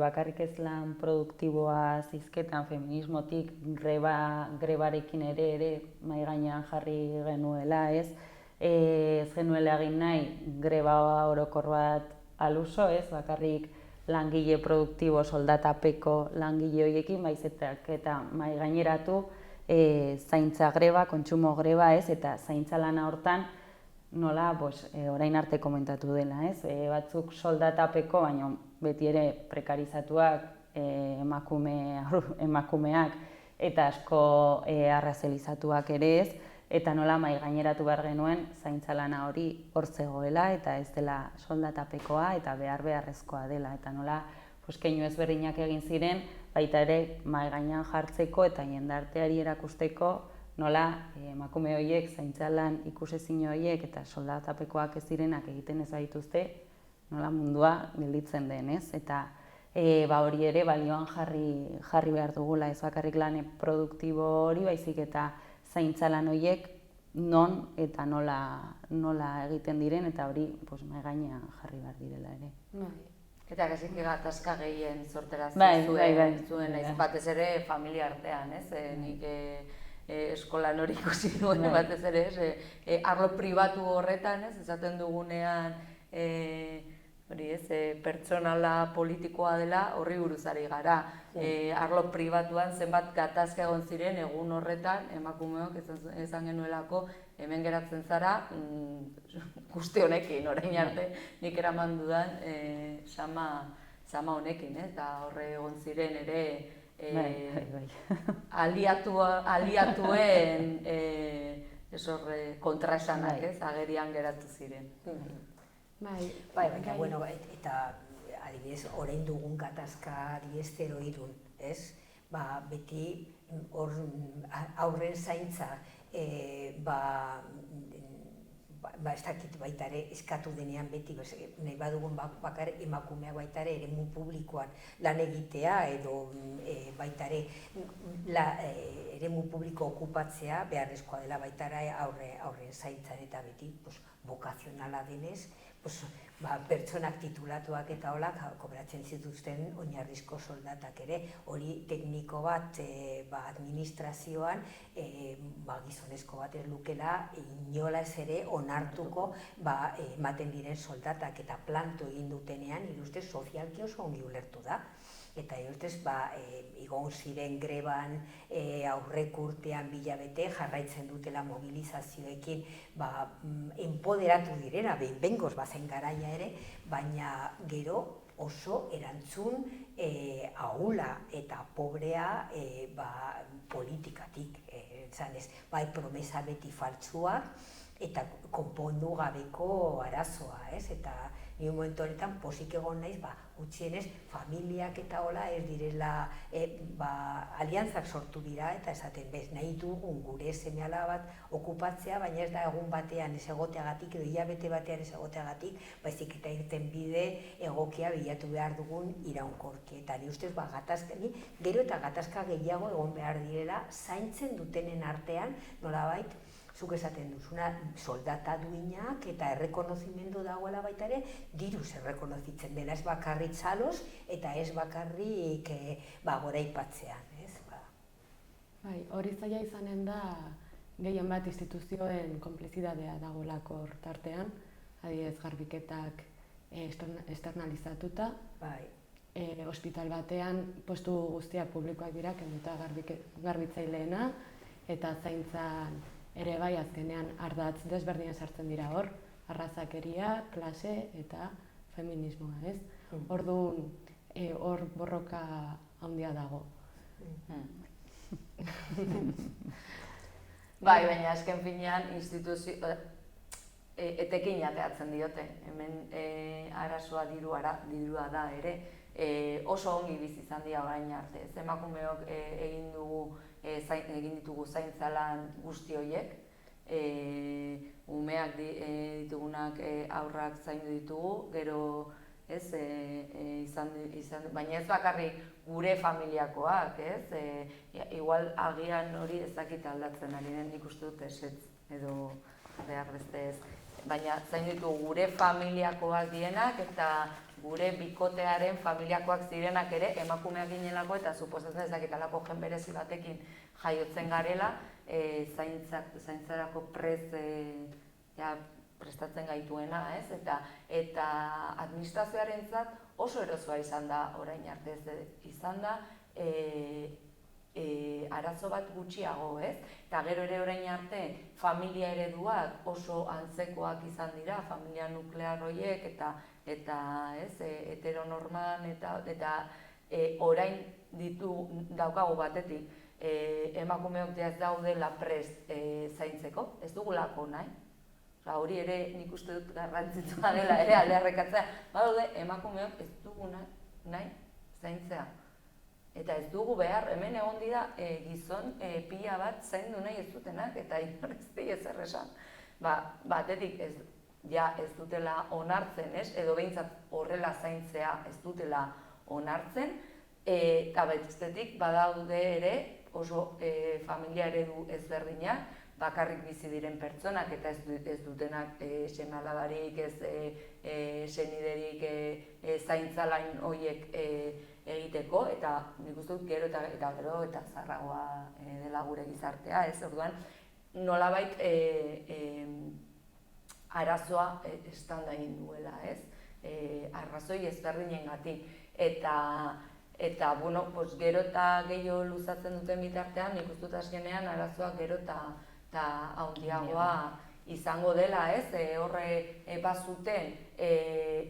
bakarrik ez lan produktiboa zizketan feminismotik grebarekin ere mahai gainean jarri genuela, ez? Ez genuela egin nahi greba orokor bat aluso, ez? Bakarrik langile produktibo soldatapeko langile horiekin, baizetak eta mahai gaineratu zaintza greba, kontsumo greba, ez? Eta zaintza lana hortan nola, orain arte komentatu dela, ez? Batzuk soldatapeko, baina beti ere prekarizatuak emakumeak eta asko arrazelizatuak ere, ez? Eta nola mahai gaineratu behar genuen zaintza lana hori hor zegoela eta ez dela soldatapekoa eta beharrezkoa dela. Eta nola keinu ezberdinak egin ziren, baita ere mahai gainean jartzeko eta jendarteari erakusteko nola emakume horiek, zaintza lan ikusezin horiek eta soldatapekoak ez direnak egiten ez badituzte, nola mundua gelditzen den, ez? Eta hori ere balioan jarri behar dugula, ez bakarrik lan produktibo hori, baizik eta zaintza lan horiek non eta nola egiten diren eta hori mahai gainean jarri behar direla ere. Eta gazik gatazka gehien sorterazi zuen, batez ere familia artean, ez? Nik eskolan hori ikusi duen batez ere, arlo pribatu horretan, ez? Esaten dugunean pertsonala politikoa dela horri buruz ari gara. Arlo pribatuan zenbat gatazka egon ziren egun horretan emakumeok esan genuelako hemen geratzen zara guzti honekin, orain arte nik eraman dudan sama honekin, eta horre egon ziren ere aliatuen kontraesanak, agerian geratu ziren. Baina, eta adibidez, orain dugun gatazkari estero irun, ez? Beti aurren zaintza, ez dakit baita ere eskatu denean beti, nahi badugun bakar emakumea baita ere eremu publikoan lan egitea edo baita ere eremu publiko okupatzea beharrezkoa dela baita ere aurren zaintzan eta beti bokazionala denez, pertsonak titulatuak eta holak kobratzen zituzten oinarrizko soldatak ere, hori tekniko bat administrazioan gizonezko bat ez lukela inolaz ere onartuko ematen diren soldatak eta planto egin dutenean, iruzte sozialki oso ongi ulertu da. Eta iruztez, igon ziren greban aurrek urtean bilabete jarraitzen dutela mobilizazioekin enpoderatu direna, behingoz bazen garaia ere, baina gero oso erantzun ahula eta pobrea politikatik, zanez, bai promesa beti faltsuak, eta konpondu gabeko arazoa, ez? Eta ni momentu honetan posik egon naiz, gutxienez, familiak eta hola ez direla aliantzak sortu dira, eta esaten bez, nahi dugun gure seme-alaba bat okupatzea, baina ez da egun batean ez egoteagatik, edo hilabete batean ez egoteagatik, baizik eta irten bide egokia bilatu behar dugun iraunkorki. Eta ni ustez, gero eta gatazka gehiago egon behar direla, zaintzen dutenen artean, nolabait, zuk esaten duzuna, soldata duinak eta errekonozimendu dagoela baita ere, diruz errekonozitzen dela, ez bakarrik txaloz eta ez bakarrik goraipatzean, ez? Bai, hori zaila izanen da gehien bat instituzioen konplizidadea dagoelako tartean, adibidez garbiketak externalizatuta, ospital batean postu guztiak publikoak dira, kenduta garbitzaileena eta zaintzan ere bai azkenean ardatz desberdina sartzen dira hor, arrazakeria, klase eta feminismoa, ez? Orduan, hor borroka handia dago. Bai, baina azken finean instituzio etekin jateatzen diote. Hemen arazoa dirua da ere, oso ongi bizi izan dira orain arte. Ez emakumeok egin ditugu zaintza lan guzti horiek, umeak ditugunak aurrak zaindu ditugu, gero baina ez bakarrik gure familiakoak, igual agian hori ez dakit aldatzen ari den, nik uste dut esetz edo behar beste ez, baina zaindu ditugu gure familiakoak dienak eta gure bikotearen familiakoak zirenak ere emakumeak ginelako eta suposatzen ezakitalako jen berezi batekin jaiotzen garela, zaintzarako prestatzen gaituena, ez? Eta administrazioarentzat oso erosoa izan da orain arte, izan da arazo bat gutxiago, ez? Eta gero ere orain arte familia ereduak oso antzekoak izan dira, familia nuklear horiek eta heteronorman eta orain daukagu batetik emakumeok ez daudela prest zaintzeko, ez dugulako nahi. Hori ere nik uste dut garrantzitsua dela ere aldarrikatzea, badaude emakumeok ez dugu nahi zaintzea. Eta ez dugu behar, hemen egon dira gizon pila bat zaindu nahi ez dutenak eta inor ez di ezer esan. Batetik ez dutela onartzen, edo behintzat horrela zaintzea ez dutela onartzen, eta bestetik badaude ere oso familia eredu ezberdinak, bakarrik bizi diren pertsonak eta ez dutenak seme-alabarik, seniderik zaintza lan horiek egiteko, eta nik uste dut gero eta zaharragoa dela gure gizartea, orduan nolabait arazoa estanda egin duela, arrazoi ezberdinengatik. Eta, gero eta gehiago luzatzen duten bitartean, nik uste dut azkenean arazoak gero eta handiagoa izango dela, horre bazuten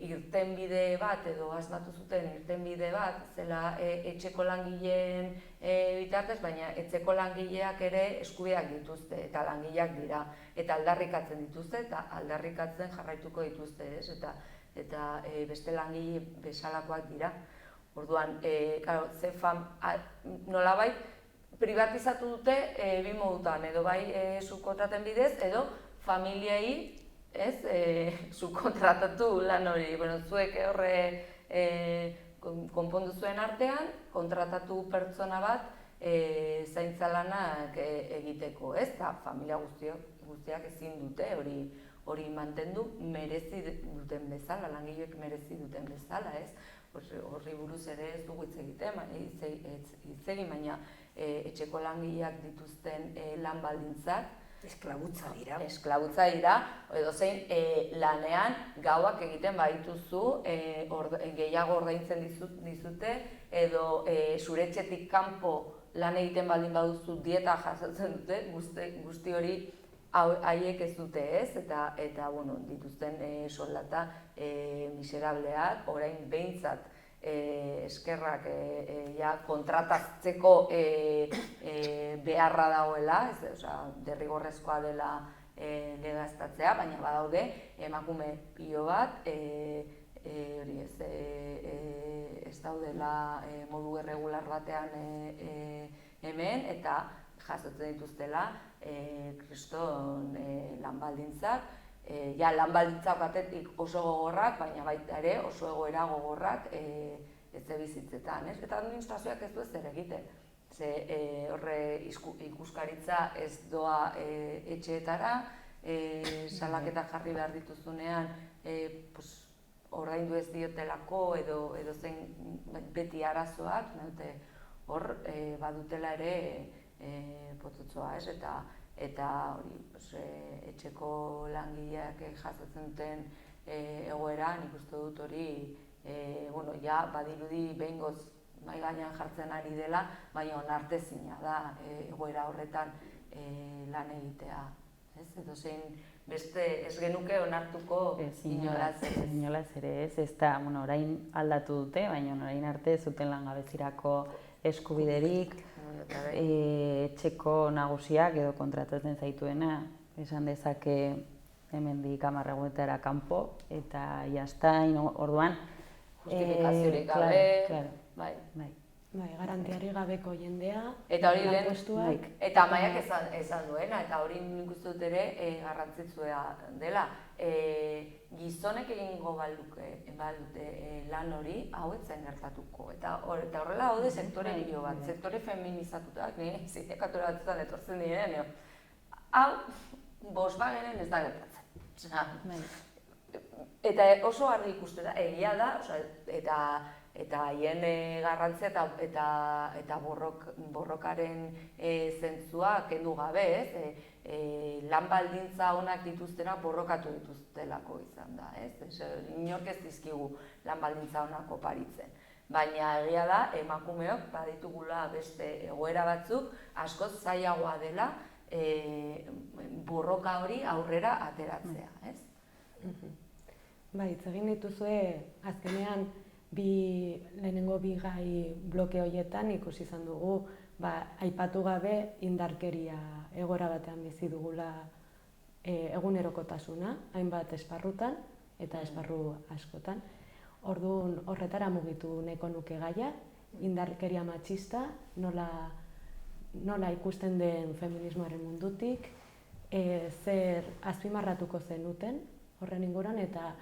irtenbide bat edo asmatu zuten irtenbide bat zela etxeko langileen bitartez, baina etxeko langileak ere eskubideak dituzte eta langileak dira eta aldarrikatzen dituzte eta aldarrikatzen jarraituko dituzte, eta beste langile bezalakoak dira. Orduan, nolabait privatizatu dute bi modutan, edo bai subkontraten bidez, edo familiei subkontratatu lan hori. Zuek horre konpondu zuen artean, kontratatu pertsona bat zaintza lanak egiteko, eta familia guztiak ezin dute hori mantendu merezi duten bezala, langileek merezi duten bezala, horri buruz ere ez dugu hitz egin, baina etxeko langileak dituzten lan baldintzak esklabutza dira. Esklabutza dira, edo zein lanean gauak egiten badituzu, gehiago ordaintzen dizute, edo zure etxetik kanpo lan egiten baldin baduzu dieta jasotzen dute, guzti hori haiek ez dute eta dituzten soldata miserableak, orain behintzat eskerrak kontratatzeko beharra dagoela, derrigorrezkoa dela legeztatzea, baina badaude emakume pilo bat, ez daudela modu irregular batean hemen, eta jasotzen dituztela kriston lan baldintzak, lan baldintzak batetik oso gogorrak, baina baita ere oso egoera gogorrak etxebizitzetan, eta administrazioak ez du ezer egiten. Horre ikuskaritza ez doa etxeetara, salaketa jarri behar dituzunean ordaindu ez diotelako edo zen beti arazoak, hor badutela ere pototzoa, eta etxeko langileak jasotzen duten egoera, nik uste dut hori, badirudi behingoz mahai gainean jartzen ari dela, baina onartezina da egoera horretan lan egitea. Edo zein beste ez genuke onartuko inolaz ere. Inolaz ere ez, ez da, orain aldatu dute, baina orain arte zuten langabezirako eskubiderik, etxeko nagusiak edo kontratatzen zaituena, esan dezake hemendik 10 egunetara kanpo, eta jazta, orduan, justifikaziorik gabe, bai. Garantiari gabeko jendea, eta hori lanpostuak. Eta Amaiak esan duena, eta hori nik uste dut ere garrantzitsua dela. Gizonek egingo balute lan hori, hau ez zen gertatuko. Eta horrela haude sektore pilo bat, sektore feminizatutak, sindikatura batzutan etortzen diren, hau Volkswagenen ez da gertatzen. Eta oso argi ikusten da, egia da, eta haien garrantzia eta borrokaren zentzua kendu gabe, lan baldintza onak dituztenak borrokatu dituztelako izan da, inork ez dizkigu lan baldintza onak oparitzen. Baina egia da, emakumeok baditugula beste egoera batzuk, askoz zailagoa dela borroka hori aurrera ateratzea, ez? Bai, hitz egin dituzue azkenean lehenengo bi gai bloke horietan ikusi izan dugu, aipatu gabe indarkeria egoera batean bizi dugula egunerokotasuna, hainbat esparrutan eta esparru askotan. Orduan horretara mugitu nahiko nuke gaia, indarkeria matxista, nola ikusten den feminismoaren mundutik, zer azpimarratuko zenuten horren inguruan, eta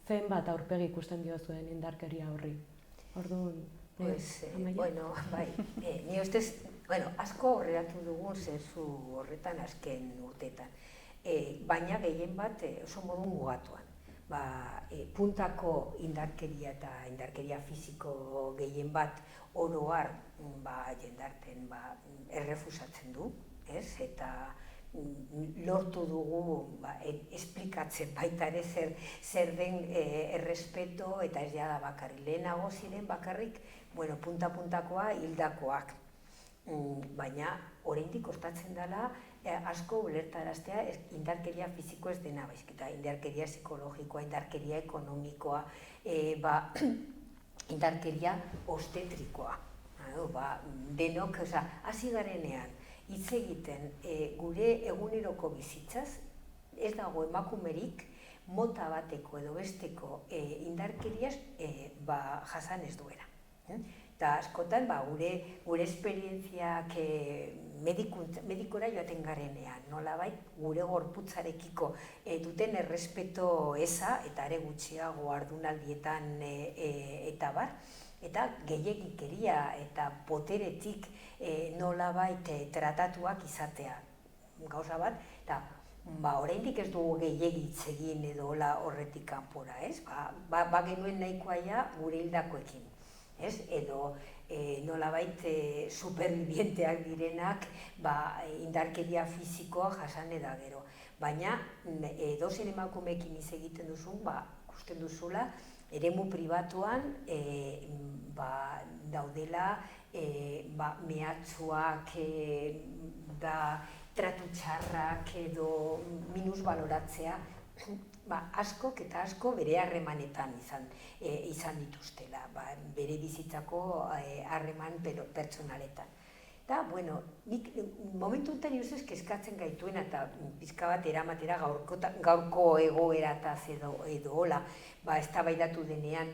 zenbat aurpegi ikusten diozuen indarkeria horri. Orduan, bai, ni ustez, asko horreratu dugun zenzu horretan azken urteetan, baina gehien bat oso modu mugatuan. Puntako indarkeria eta indarkeria fisiko gehien bat oro har jendarten errefusatzen du, eta lortu dugu esplikatzen baita ere zer den errespeto, eta ez da bakarrik. Lehenago ziren bakarrik, punta-puntakoa hildakoak. Baina oraindik kostatzen dela asko ulertaraztea indarkeria fisiko ez dena, eta indarkeria psikologikoa, indarkeria ekonomikoa, indarkeria obstetrikoa. Denok, hasi garenean, hitz egiten gure eguneroko bizitzaz, ez dago emakumerik mota bateko edo besteko indarkeriaz jasan ez duena. Eta askotan gure esperientziak medikora joaten garenean, nolabait gure gorputzarekiko duten errespeto eza, eta are gutxiago haurdunaldietan eta bar, eta gehiegikeria eta poteretik nolabait tratatuak izatea gauza bat, eta oraindik ez dugu gehiegitz egin edo horretik kanpora, ez? Genuen nahikoa ja gure hildakoekin, ez? Edo nolabait supervivienteak direnak indarkeria fisikoa jasan eda gero. Baina edozein emakumeekin hitz egiten duzun, ikusten duzula, eremu pribatuan daudela mehatxuak, tratu txarrak edo minusbaloratzea askok eta asko bere harremanetan izan dituztela, bere bizitzako harreman pertsonaletan. Eta, bueno, nik momentu enten ustez kezkatzen gaituena eta pizka bat eramatera gaurko egoerataz edo hola, eztabaidatu denean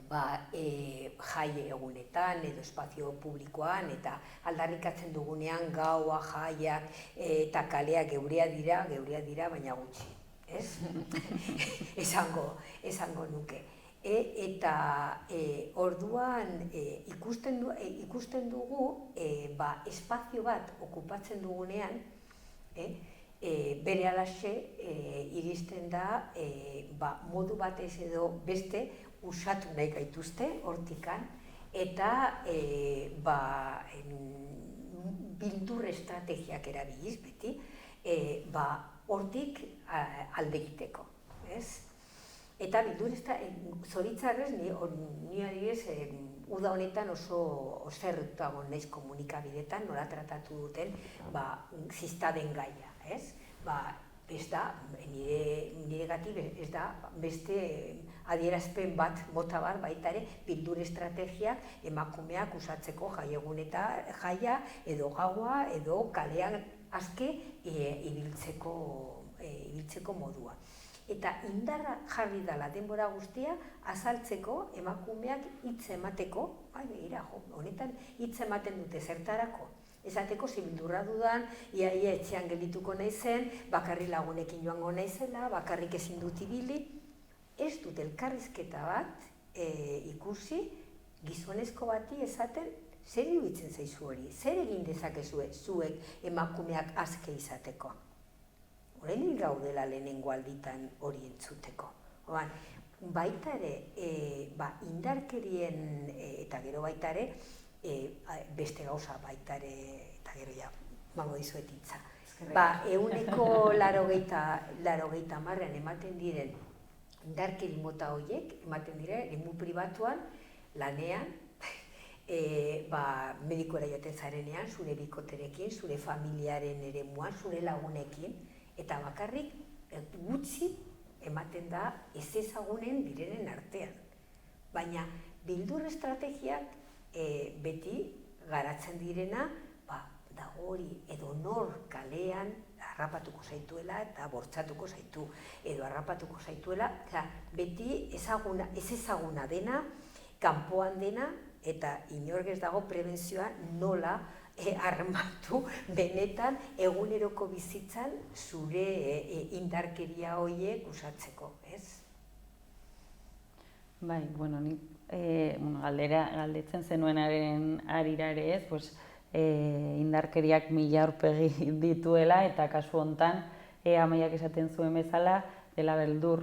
jai egunetan edo espazio publikoan eta aldarrikatzen dugunean gaua, jaiak eta kaleak geurea dira, baina gutxi, ez? Esango nuke. Eta orduan ikusten dugu espazio bat okupatzen dugunean, bere alaxe iristen da modu batez edo beste usatu nahi gaituzte hortikan eta bildur estrategiak erabiliz beti hortik alde egiteko, ez? Eta bildur zoritzarrez, ni adibidez, uda honetan oso zerrutago naiz komunikabidetan, nola tratatu duten ziztaden gaia, ez? Ez da, niregatik ez da, beste adierazpen bat mota bat baita ere bildur estrategiak emakumeak usatzeko jaia edo gaua edo kalean aske ibiltzeko modua. Eta indarra jarri dela denbora guztia azaltzeko emakumeak hitz emateko, honetan hitz ematen dute zertarako. Esateko zibildurra dudan, ia etxean geldituko naizen, bakarrik lagunekin joango naizela, bakarrik ezin dut ibili. Ez dut elkarrizketa bat ikusi gizonezko bati esaten zer iruditzen zaizu hori, zer egin dezakezue zuek emakumeak aske izateko. Horrein gaudela lehenengo alditan hori entzuteko. Baita ere, indarkerien eta gero baita ere, beste gauza baita ere, eta gero ja, mango dizuet hitza. 80 ematen diren indarkeri mota horiek, ematen dire, eremu pribatuan, lanean, medikora joaten zarenean, zure bikoterekin, zure familiaren eremuan, zure lagunekin, eta bakarrik gutxi ematen da ez ezagunen direnen artean. Baina bildur estrategiak beti garatzen direna, dago hori edo nor kalean harrapatuko zaituela eta bortxatuko zaitu, edo harrapatuko zaituela, beti ez ezaguna dena, kanpoan dena, eta inork ez dago prebentzioa nola armatu benetan eguneroko bizitzan zure indarkeria horiek usatzeko, ez? Bai, bueno, nik galdetzen zenuenaren harira ere ez, indarkeriak 1000 aurpegi dituela eta kasu hontan Amaiak esaten zuen bezala dela beldur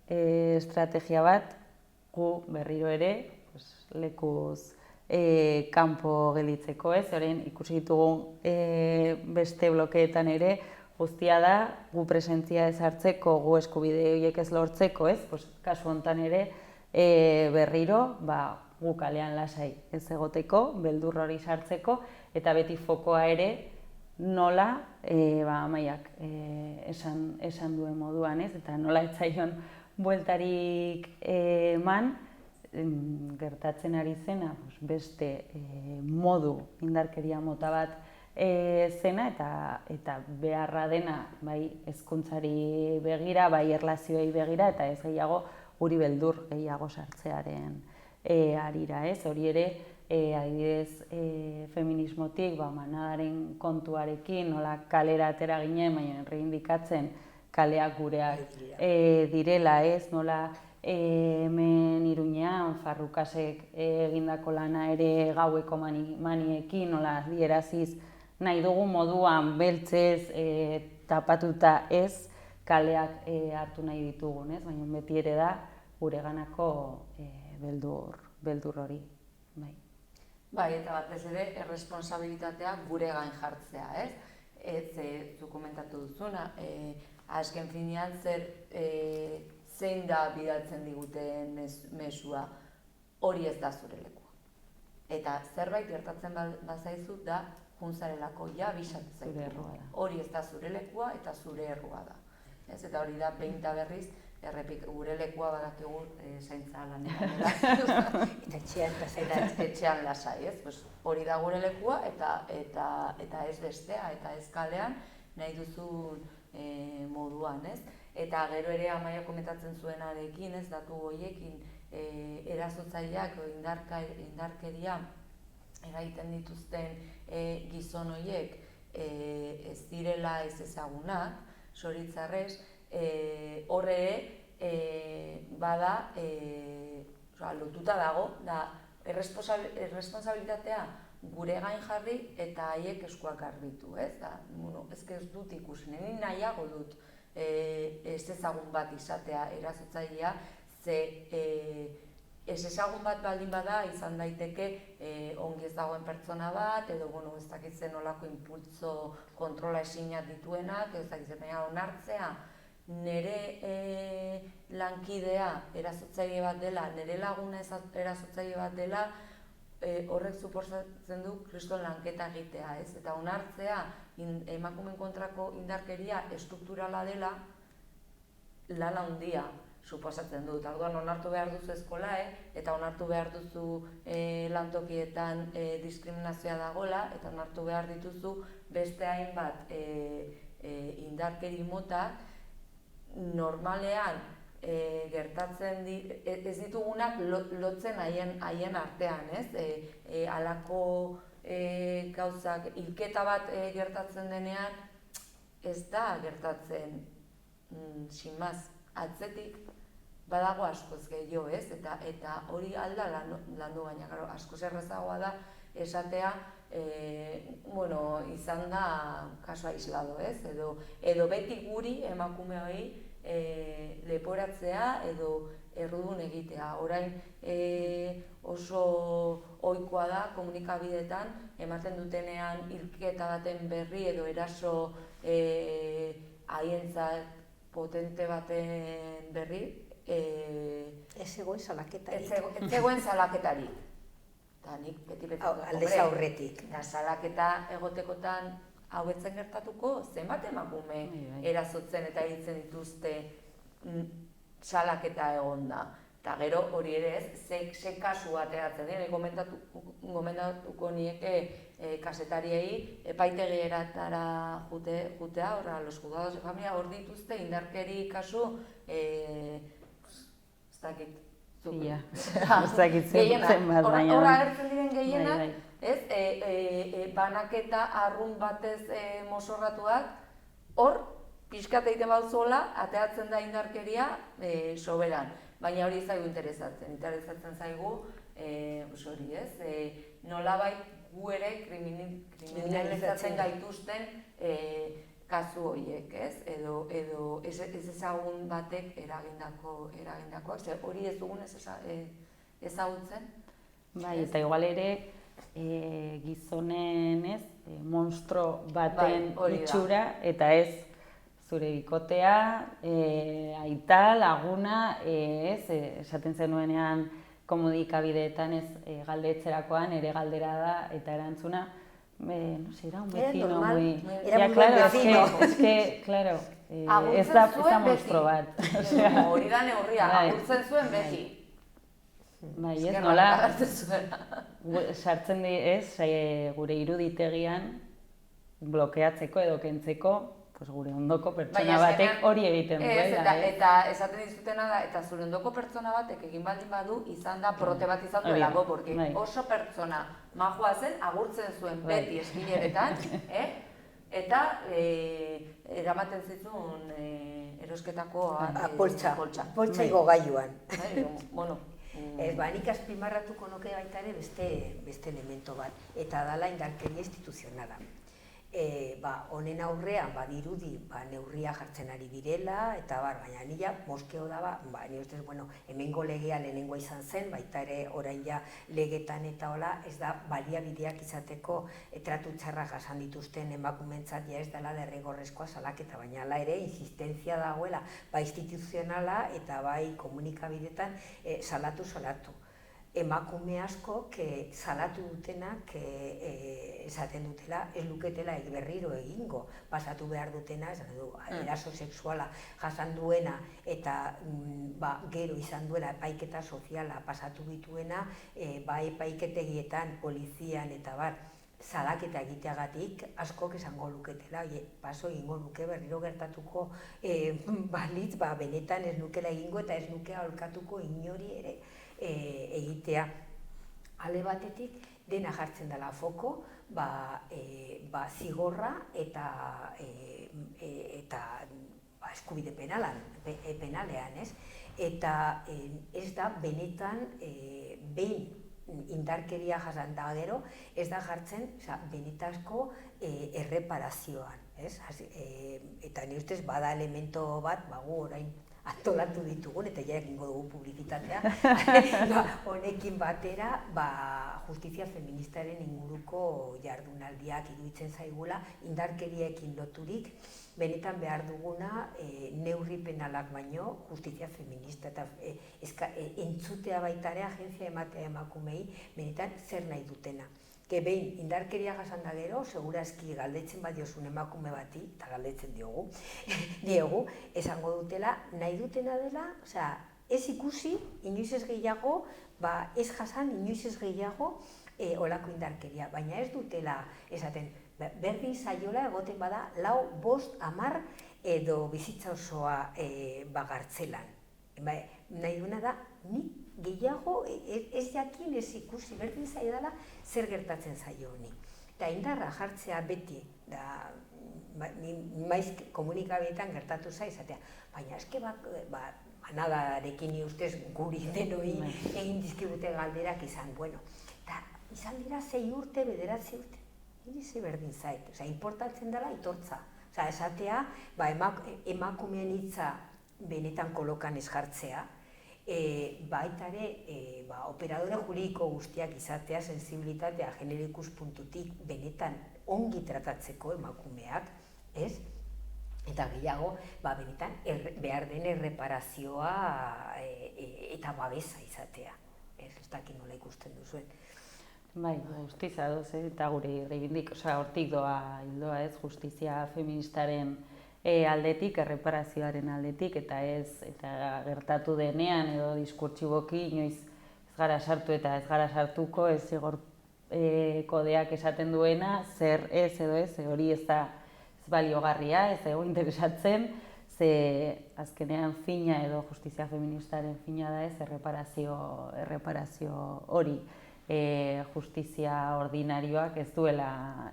estrategia bat gu berriro ere lekuz kanpo gelditzeko, ez? Orain ikusi ditugun beste blokeetan ere guztia da gu presentzia ez hartzeko, gu eskubide horiek ez lortzeko, ez? Kasu hontan ere berriro gu kalean lasai ez egoteko, beldur hori sartzeko eta beti fokoa ere nola Amaiak esan duen moduan, ez? Eta nola etzaion bueltarik eman gertatzen ari zena beste modu indarkeria mota bat zena eta beharra dena bai hezkuntzari begira, bai erlazioei begira eta ez gehiago guri beldur gehiago sartzearen harira, ez? Hori ere adibidez feminismotik manadaren kontuarekin nola kalera atera ginen, baina erreindikatzen kaleak gureak direla, ez? Nola hemen Iruñean Farrukasek egindako lana ere gaueko maniekin, nola adieraziz nahi dugu moduan beltzez tapatuta ez kaleak hartu nahi ditugun, ez? Baina beti ere da gureganako beldur hori. Bai, eta batez ere erresponsabilitatea gure gain jartzea, ez? Ez zu komentatu duzuna, azken finean zein da bidaltzen diguten mesua, hori ez da zure lekua. Eta zerbait gertatzen bazaizu da juntzarelako ja bisatu zaitu. Hori ez da zure lekua eta zure errua da. ez? Eta hori da behin eta berriz, gure lekua badakigu zaintza lanean dela. Eta etxean lasai, ez? Pues, hori da gure lekua eta ez bestea, eta ez kalean nahi duzun moduan, ez? Eta gero ere Amaia komentatzen zuenarekin, ez, datu horiekin, erasotzaileak indarkeria eragiten dituzten gizon horiek ez direla ez ezagunak, zoritzarrez, horre bada, lotuta dago, da erresponsabilitatea gure gain jarri eta haiek eskuak garbitu, ez? Ez dut ikusi, niri nahiago dut ez ezagun bat izatea erasotzailea, ze ez ezagun bat baldin bada izan daiteke ongi ez dagoen pertsona bat, edo ez dakitzen nolako impultso kontrola ezinak dituenak, ez dakitzen baina onartzea, nire lankidea erasotzaile bat dela, nire laguna erasotzaile bat dela, horrek suposatzen du kriston lanketa egitea, ez? Eta onartzea emakumeen kontrako indarkeria estrukturala dela, lan handia suposatzen dut. Orduan onartu behar duzu eskola, eta onartu behar duzu lantokietan diskriminazioa dagoela, eta onartu behar dituzu beste hainbat indarkeri mota normalean gertatzen ez ditugunak lotzen haien artean, ez? Halako gauzak hilketa bat gertatzen denean ez da gertatzen sinmaz atzetik badago askoz gehiago, ez? Eta hori alda landu baina, askoz errazagoa da esatea izan da kaso aislado, ez? Edo beti guri emakume hori leporatzea edo errudun egitea. Orain oso ohikoa da komunikabideetan ematen dutenean hilketa baten berri edo eraso haientzat potente baten berri ez zegoen salaketarik. Ez zegoen salaketarik. Eta nik beti aldez aurretik. Salaketa egotekotan hau etzen gertatuko, zenbat emakume erasotzen eta hiltzen dituzte salaketa egonda. Eta gero hori ere ez, ze kasu ateratzen dira, gomendatuko nieke kazetariei epaitegietara jutea, los juzgados de familia hor dituzte indarkeri kasu, ez dakit, horra agertzen diren gehienak, banaketa arrun batez mozorratuak, hor, pixkat egiten baduzuela, ateatzen da indarkeria soberan. Baina hori zaigu interesatzen zaigu, hori ez, nolabait gu ere kriminalizatzen gaituzten kasu horiek, ez? Edo ez ezagun batek eragindakoak, hori ez dugun ezagutzen. Bai, eta igual ere gizonen monstro baten itxura, eta ez zure bikotea, aita, laguna, esaten zenuenean komunikabideetan galdetzerakoan ere galdera da eta erantzuna, no sé, era un vecino muy... Era muy buen vecino. Es que, claro, ez da monstro bat. Hori da neurria, agurtzen zuen beti. Bai, ez, nola, sartzen di, gure iruditegian blokeatzeko edo kentzeko, gure ondoko pertsona batek hori egiten duela. Eta esaten dizutena da, eta zure ondoko pertsona batek egin baldin badu, izan da prote bat izan duelako, porque oso pertsona majoa zen, agurtzen zuen beti eskileretan, eta eramaten zizun erosketako poltsa igogailuan. Bueno, nik azpimarratuko nuke baita ere beste elemento bat, eta dala indarkeria instituzionala. Honen aurrean badirudi neurria jartzen ari direla, eta baina nila moskeo da, hemengo legea lehenengoa izan zen, baita ere orain ja legetan eta hola, ez da baliabideak izateko tratu txarra jasan dituzten emakumentzat ja ez dela derrigorrezkoa salaketa, baina hala ere insistentzia dagoela, instituzionala eta bai komunikabidetan salatu. emakume asko salatu dutenak esaten dutela ez luketela berriro egingo, pasatu behar dutena, esan du, eraso sexuala jasan duena eta gero izan duela epaiketa soziala pasatu dituena, epaiketegietan, polizian eta bar, salaketa egiteagatik askok esango luketela, paso egingo nuke berriro gertatuko balitz, benetan ez nukela egingo eta ez nuke aholkatuko inori ere egitea. Ale batetik dena jartzen dela foko, zigorra eta eskubide penalean, ez? Eta ez da benetan behin indarkeria jasan da gero, ez da jartzen benetazko erreparazioan, ez? Eta nire ustez bada elemento bat, gu orain antolatu ditugun, eta ja egingo dugu publizitatea, honekin batera, justizia feministaren inguruko jardunaldiak iruditzen zaigula, indarkeriekin loturik, benetan behar duguna neurri penalak baino justizia feminista, eta entzutea baita ere agentzia ematea emakumei, benetan zer nahi dutena. Behin indarkeria jasan da gero, segurazki galdetzen badiozun emakume bati, eta galdetzen diegu, esango dutela, nahi dutena dela, ez ikusi, inoiz ez gehiago, ez jasan, inoiz ez gehiago, olako indarkeria, baina ez dutela esaten, berdin zaiola egoten bada, 4, 5, 10 edo bizitza osoa gartzelan. Nahi duena da, nik gehiago ez jakin ez ikusi, berdin zaidala zer gertatzen zaio honi. Eta indarra jartzea beti, maiz komunikabideetan gertatu zaizatea, baina eske manadarekin ustez guri denoi egin dizkigute galderak izan, eta izan dira 6 urte, 9 urte, irizi berdin zait, importatzen dela itortza, esatea, emakumeen hitza benetan kolokan ez jartzea, baita ere operadore juridiko guztiak izatea sensibilitatea genero ikuspuntutik benetan ongi tratatzeko emakumeak, ez? Eta gehiago, benetan behar den erreparazioa eta babesa izatea. Ez dakit nola ikusten duzuen. Bai, justizia doz, eta gure reivindik, hortik hildoa ez, justizia feministaren aldetik, erreparazioaren aldetik, eta gertatu denean edo diskurtsiboki inoiz ez gara sartu eta ez gara sartuko, ez zigor kodeak esaten duena, zer ez edo ez, hori ez da baliogarria, ez ego interesatzen, ze azkenean fina edo justizia feministaren fina da ez, erreparazio hori. Justizia ordinarioak ez duela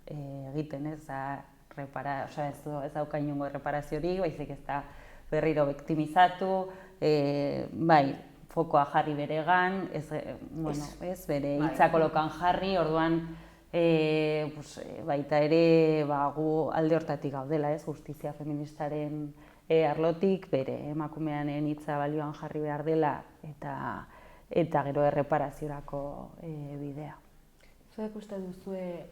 egiten, ez dauka inongo erreparaziorik, baizik ez da berriro biktimizatu, fokoa jarri beregan, bere hitza kolokan jarri, orduan baita ere gu alde hortatik gaudela, justizia feministaren arlotik, bere emakumearen hitza balioan jarri behar dela, eta gero erreparaziorako bidea. Zuek uste duzue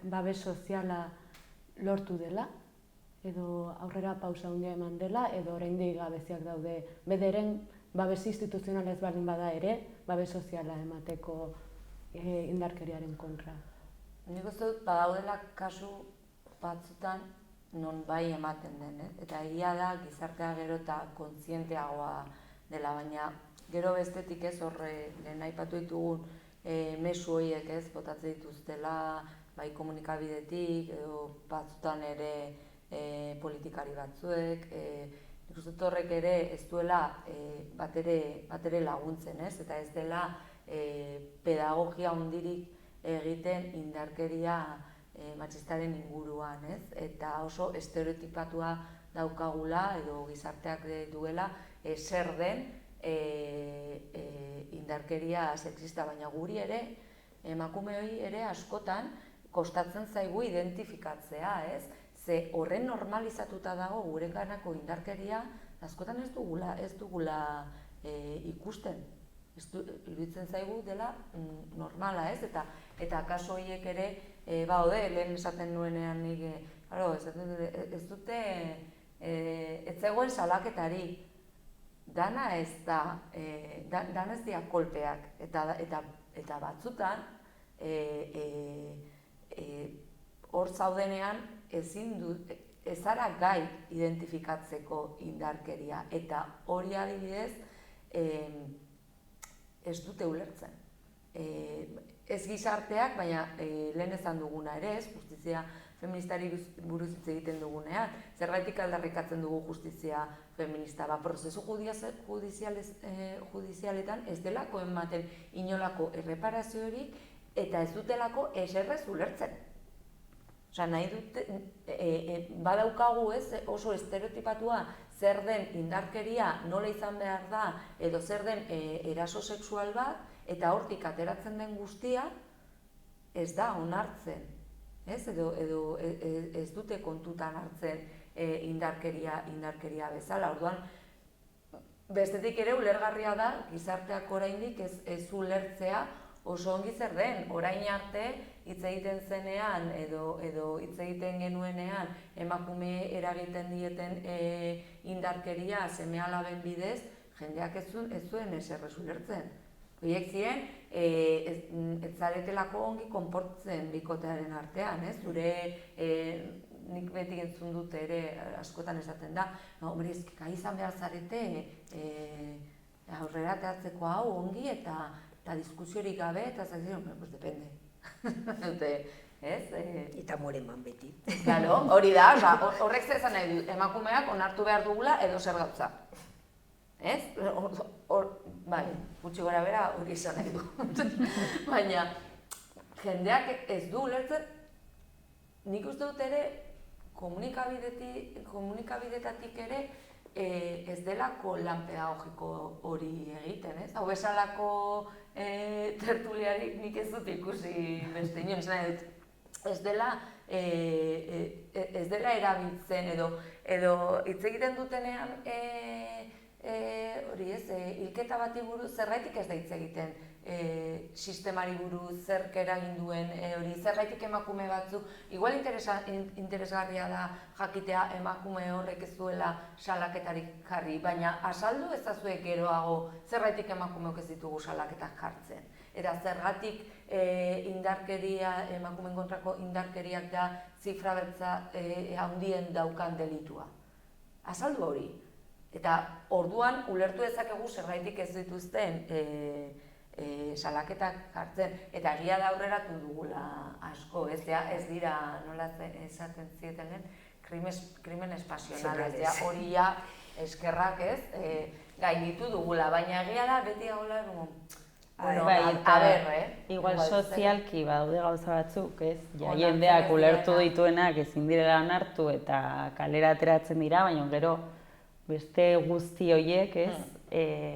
babes soziala lortu dela, edo aurrera pausa handia eman dela, edo oraindik gabeziak daude, bederen babes instituzionala ez baldin bada ere, babes soziala emateko indarkeriaren kontra? Nik uste dut badaudela kasu batzutan non bai ematen den, eta egia da gizartea gero eta kontzienteagoa dela, baina gero bestetik ez horre lehen aipatu ditugun mezu horiek ez botatzen dituztela, bai komunikabidetik edo batzutan ere politikari batzuek, nik uste dut horrek ere ez duela bat ere laguntzen, ez? Eta ez dela pedagogia hundirik egiten indarkeria matxistaren inguruan, ez? Eta oso estereotipatua daukagula edo gizarteak duela zer den indarkeria sexista, baina guri ere, emakumeoi ere askotan kostatzen zaigu identifikatzea, ez? Ze horren normalizatuta dago gureganako indarkeria askotan ez dugula ikusten. Iruditzen zaigu dela normala, ez? Eta kaso horiek ere, lehen esaten nuenean nik, ez zegoen salaketari. dana ez da, dana ez dira kolpeak, eta batzutan, hor zaudenean ez zara gai identifikatzeko indarkeria, eta hori adibidez ez dute ulertzen. Ez gizarteak, baina lehen esan duguna ere ez, justizia feministari buruz hitz egiten dugunean, zergatik aldarrikatzen dugu justizia feminista, prozesu judizialetan ez delako ematen inolako erreparaziorik eta ez dutelako eserrez ulertzen. Osa, nahi dute, badaukagu ez, oso estereotipatua zer den indarkeria nola izan behar da, edo zer den eraso sexual bat, eta hortik ateratzen den guztia ez da onartzen. Edo ez dute kontutan hartzen indarkeria bezala. Orduan, bestetik ere ulergarria da, gizarteak oraindik ez ulertzea oso ongi zer den. Orain arte, hitz egiten zenean edo hitz egiten genuenean emakume eragiten dieten indarkeria seme-alaben bidez, jendeak ez zuen eserrez ulertzen. Horiek ziren, ez zaretelako ongi konportzen bikotearen artean, ez? Zure, nik beti entzun dut ere, askotan esaten da, hombre, gai izan behar zarete, aurrera teatzeko hau ongi eta diskusiorik gabe, eta zaten, pues depende. Ez? Eta more eman beti. Claro, hori da, horrek zezan nahi du, emakumeak onartu behar dugula edo zer gauza. Ez? Bai, gutxi gora bera hori izan nahi du. Baina, jendeak ez du ulertzen, nik uste dut ere, komunikabidetatik ere, ez delako lan pedagogiko hori egiten, ez? Hau bezalako tertuliarik nik ez dut ikusi beste inoen, ez nahi dut. Ez dela erabiltzen edo hitz egiten dutenean hori ez, hilketa bati buruz zergaitik ez da hitz egiten sistemari buruz, zerk eragin duen hori, zergaitik emakume batzuk, igual interesgarria da jakitea emakume horrek ez duela salaketarik jarri, baina azaldu ezazue geroago zergaitik emakumeok ez ditugu salaketak jartzen. Eta zergatik emakumeen kontrako indarkeriak da zifra beltza handien daukan delitua. Azaldu hori. Eta orduan ulertu dezakegu zergaitik ez dituzten salaketak jartzen. Eta egia da aurreratu dugula asko, ez dira, nola esaten zieten lehen, krimenes pasionales, hori ja eskerrak ez, gainditu dugula, baina egia da beti gaula igual sozialki badaude gauza batzuk, ez? Jendeak ulertu dituenak ezin direla onartu eta kalera ateratzen dira, baina gero beste guzti horiek, ez?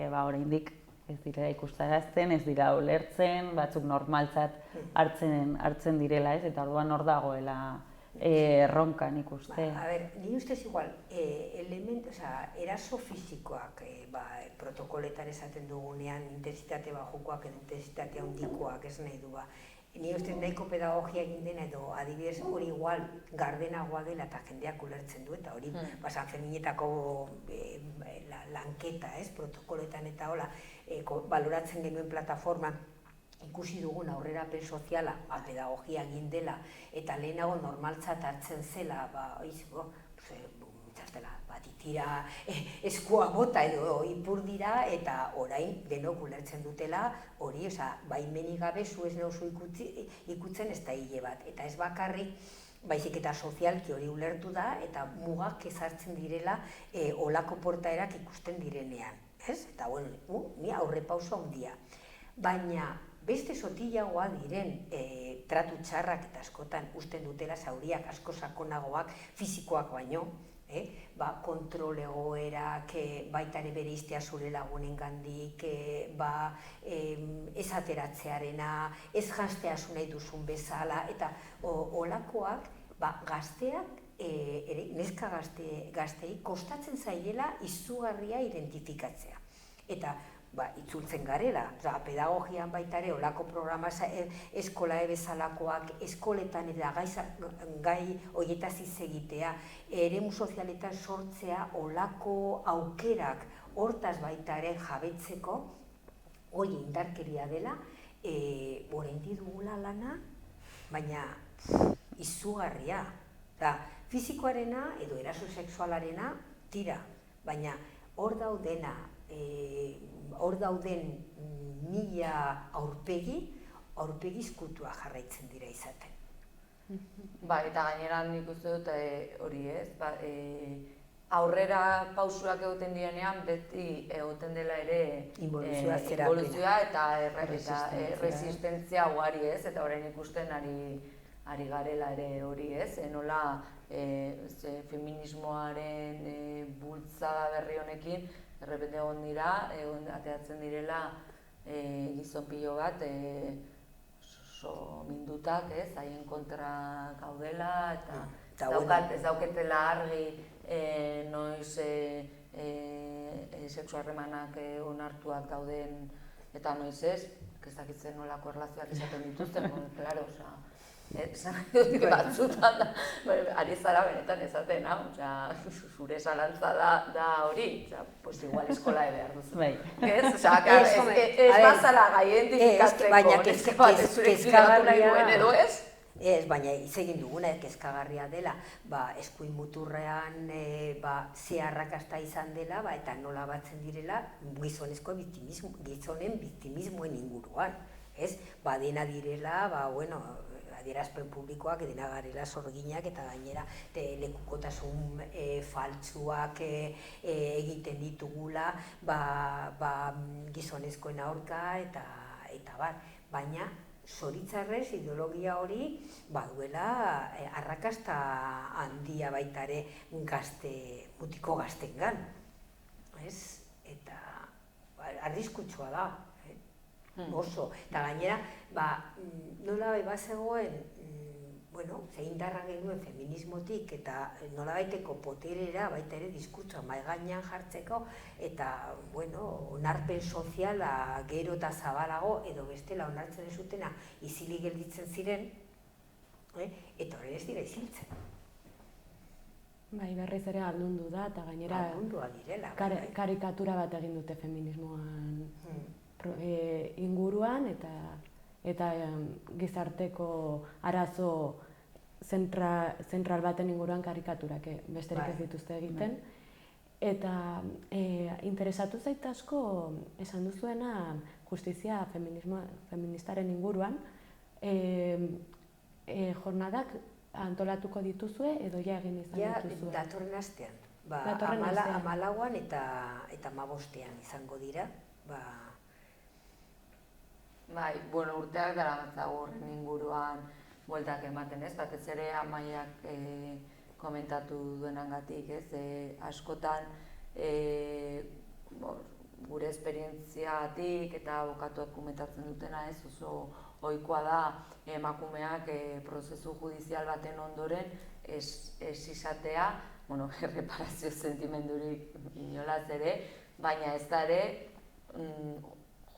Oraindik ez dira ikustarazten, ez dira ulertzen, batzuk normaltzat hartzen direla, ez? Eta orduan hor dagoela erronka, nik uste. A ber, ni ustez igual, eraso fisikoak protokoletan esaten dugunean intensitate bajukoak edo intensitate handikoak ez nahi du Ni ustez nahiko pedagogia egin dena edo adibidez hori igual gardenagoa dela eta jendeak ulertzen du eta hori San Ferminetako lanketa, protokoloetan eta hola, baloratzen genuen plataforma ikusi dugun aurrerapen soziala, pedagogia egin dela eta lehenago normaltzat hartzen zela, tira eskua bota edo ipur dira eta orain denok ulertzen dutela hori, baimenik gabe zu ez nauzu ikutzen ez da hile bat. Eta ez bakarrik, baizik eta sozialki hori ulertu da eta mugak ezartzen direla olako portaerak ikusten direnean. Eta ni aurrepauso handia. Baina beste sotilagoa diren tratu txarrak eta askotan usten dutela zauriak asko sakonagoak fisikoak baino, kontrol egoerak, baita ere bereiztea zure lagunengandik, ez ateratzearena, ez janztea zu nahi duzun bezala, eta olakoak gazteak, neska gazteei kostatzen zaiela izugarria identifikatzea. Eta itzultzen garela, pedagogian baita ere olako programa eskola bezalakoak, eskoletan eta gai horietaz hitz egitea, eremu sozialetan sortzea olako aukerak, hortaz baita ere jabetzeko, hori indarkeria dela, oraindik dugula lana, baina izugarria. Da, fisikoarena edo eraso sexualarena tira, baina hor dauden mila aurpegi izkutua jarraitzen dira izaten. Ba, eta gainera nik uste dut hori ez, aurrera pausuak egoten direnean beti egoten dela ere inboluzioa eta resistentzia ugari ez, eta orain ikusten ari garela ere hori ez, nola feminismoaren bultzada berri honekin errepente egon dira, ateratzen direla gizon pilo bat mindutak ez, haien kontra gaudela eta ez dauketela argi noiz sexu harremanak onartuak dauden eta noiz ez dakitzen nolako erlazioak izaten dituzten, claro, esan nahi dut batzutan da, ari zara benetan esaten, zure zalantza da hori, pues igual eskola behar duzu. Ez bazala gai identifikatzeko, neske bat ez zure ikiratu nahi duen edo ez? Ez, baina hitz egin duguna kezkagarria dela, eskuin muturrean ze arrakasta izan dela eta nola batzen direla gizonen biktimismoen inguruan. Dena direla, adierazpen publikoak dena garela sorginak eta gainera lekukotasun faltsuak egiten ditugula gizonezkoen aurka eta bar. Baina zoritzarrez ideologia hori baduela arrakasta handia baita ere mutiko gaztengan. Eta arriskutsua da. Oso, eta gainera, nola bazegoen, indarra genuen feminismotik eta nola baiteko poterera baita ere diskurtsoa mahai gainean jartzeko eta, onarpen soziala gero eta zabalago edo bestela onartzen ez zutena izilik gelditzen ziren, eta horren ez dira iziltzen. Bai, berriz ere aldundu da eta gainera karikatura bat egin dute feminismoan inguruan eta gizarteko arazo zentral baten inguruan karikaturak besterik ez dituzte egiten. Eta interesatu zait asko esan duzuena justizia feministaren inguruan, jornadak antolatuko dituzue edo ja egin izan dituzue? Ja, datorren astean. 14an eta 15ean izango dira. Bai, urteak daramatzagu horren inguruan bueltak ematen ez, batez ere Amaiak komentatu duenagatik ez, askotan gure esperientziatik eta abokatuak komentatzen dutena ez, oso ohikoa da emakumeak prozesu judizial baten ondoren ez izatea, erreparazio sentimendurik inolaz ere, baina ez da ere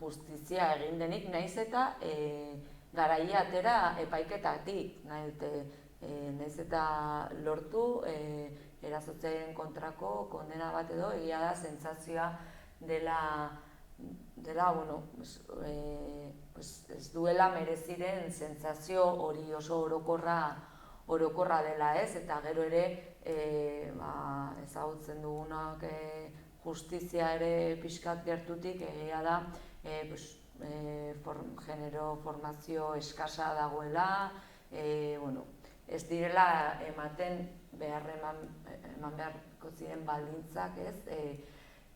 justizia egin denik, nahiz eta garaia atera epaiketatik, nahiz eta lortu erasotzaileen kontrako kondena bat edo egia da sentsazioa dela ez duela mereziren sentsazio hori oso orokorra dela ez, eta gero ere ezagutzen dugunak justizia ere pixkat gertutik egia da genero formazio eskasa dagoela, ez direla ematen eman beharko ziren baldintzak ez,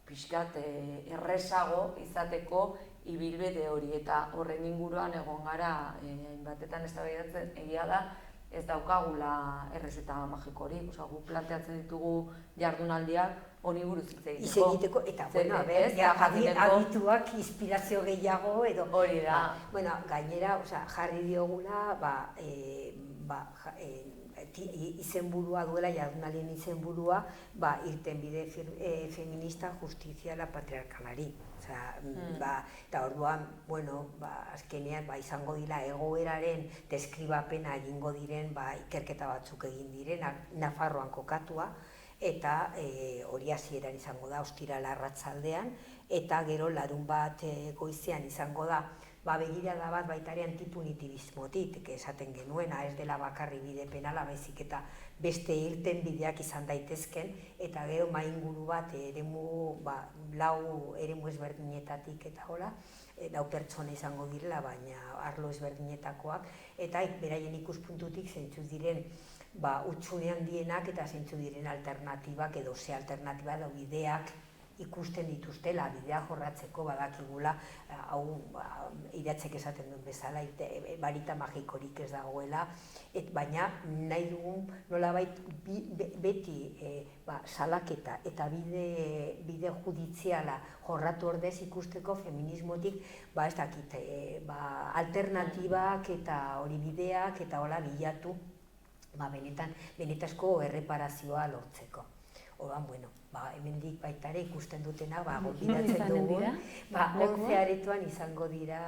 pixkat errezago izateko ibilbide hori eta horren inguruan egon gara hainbatetan eztabaidatzen egia da ez daukagula errezeta magikorik, guk planteatzen ditugu jardunaldiak honi buruz hitz egiteko eta adituak inspirazio gehiago edo hori da. Gainera jarri diogula izenburua duela, jardunaldien izenburua irtenbide feminista justiziala patriarkalari. Eta orduan, azkenean izango dira egoeraren deskribapena egingo diren ikerketa batzuk egin direnak, Nafarroan kokatua, eta hori hasieran izango da ostirala arratsaldean, eta gero larunbat goizean izango da begirada bat baita ere antipunitibismotik esaten genuena, ez dela bakarri bide penala, baizik eta beste irten bideak izan daitezken, eta gero inguru bat lau eremu ezberdinetatik eta hola, lau pertsona izango direla, baina arlo ezberdinetakoak, eta beraien ikuspuntutik zeintzuk diren hutsune handienak eta zeintzuk diren alternatibak edo ze alternatiba edo bideak ikusten dituztela, bidea jorratzeko badakigula, hau idatzek esaten duen bezala, barita magikorik ez dagoela, baina nahi dugun nolabait beti salaketa eta bide judiziala jorratu ordez ikusteko feminismotik, ez dakit, alternatibak eta hori bideak eta hola bilatu, benetazko erreparazioa lortzeko. Orduan, hemendik baita ere ikusten dutena, gonbidatzen dugu, 11 aretoan izango dira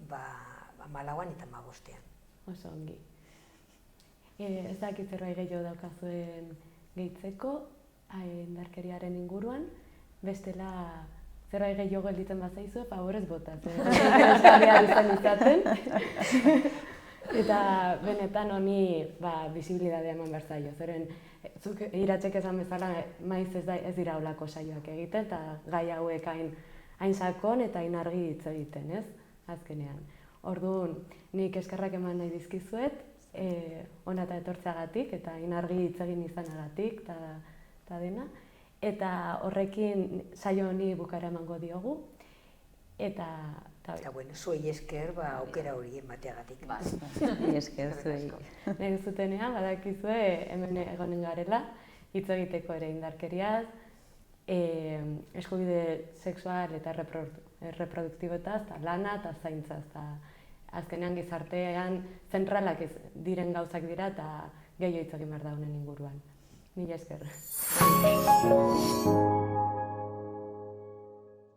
14an eta 15ean. Oso ongi. Ez dakit zerbait gehiago daukazuen gehitzeko, indarkeriaren inguruan, bestela zerbait gehiago gelditzen bazaizu, favorez botatzen. Interesgarria izan izaten. Eta benetan honi bisibilitatea eman behar zaio. Zeren, zuk Iratzek esan bezala, maiz ez dira holako saioak egiten, eta gai hauek hain sakon eta hain argi hitz egiten, ez? Azkenean. Orduan, nik eskerrak eman nahi dizkizuet, hona eta etortzeagatik, eta hain argi hitz egin izanagatik, eta dena. Eta horrekin saio honi bukaera emango diogu. Eta zuei esker aukera hori emateagatik. Esker zuei. Nahi duzutenean, badakizue hemen egonen garela, hitz egiteko ere indarkeriaz, eskubide sexual eta reproduktiboetaz, lana eta zaintzaz. Azkenean gizartean zentralak diren gauzak dira eta gehiago hitz egin behar da honen inguruan. Mila esker.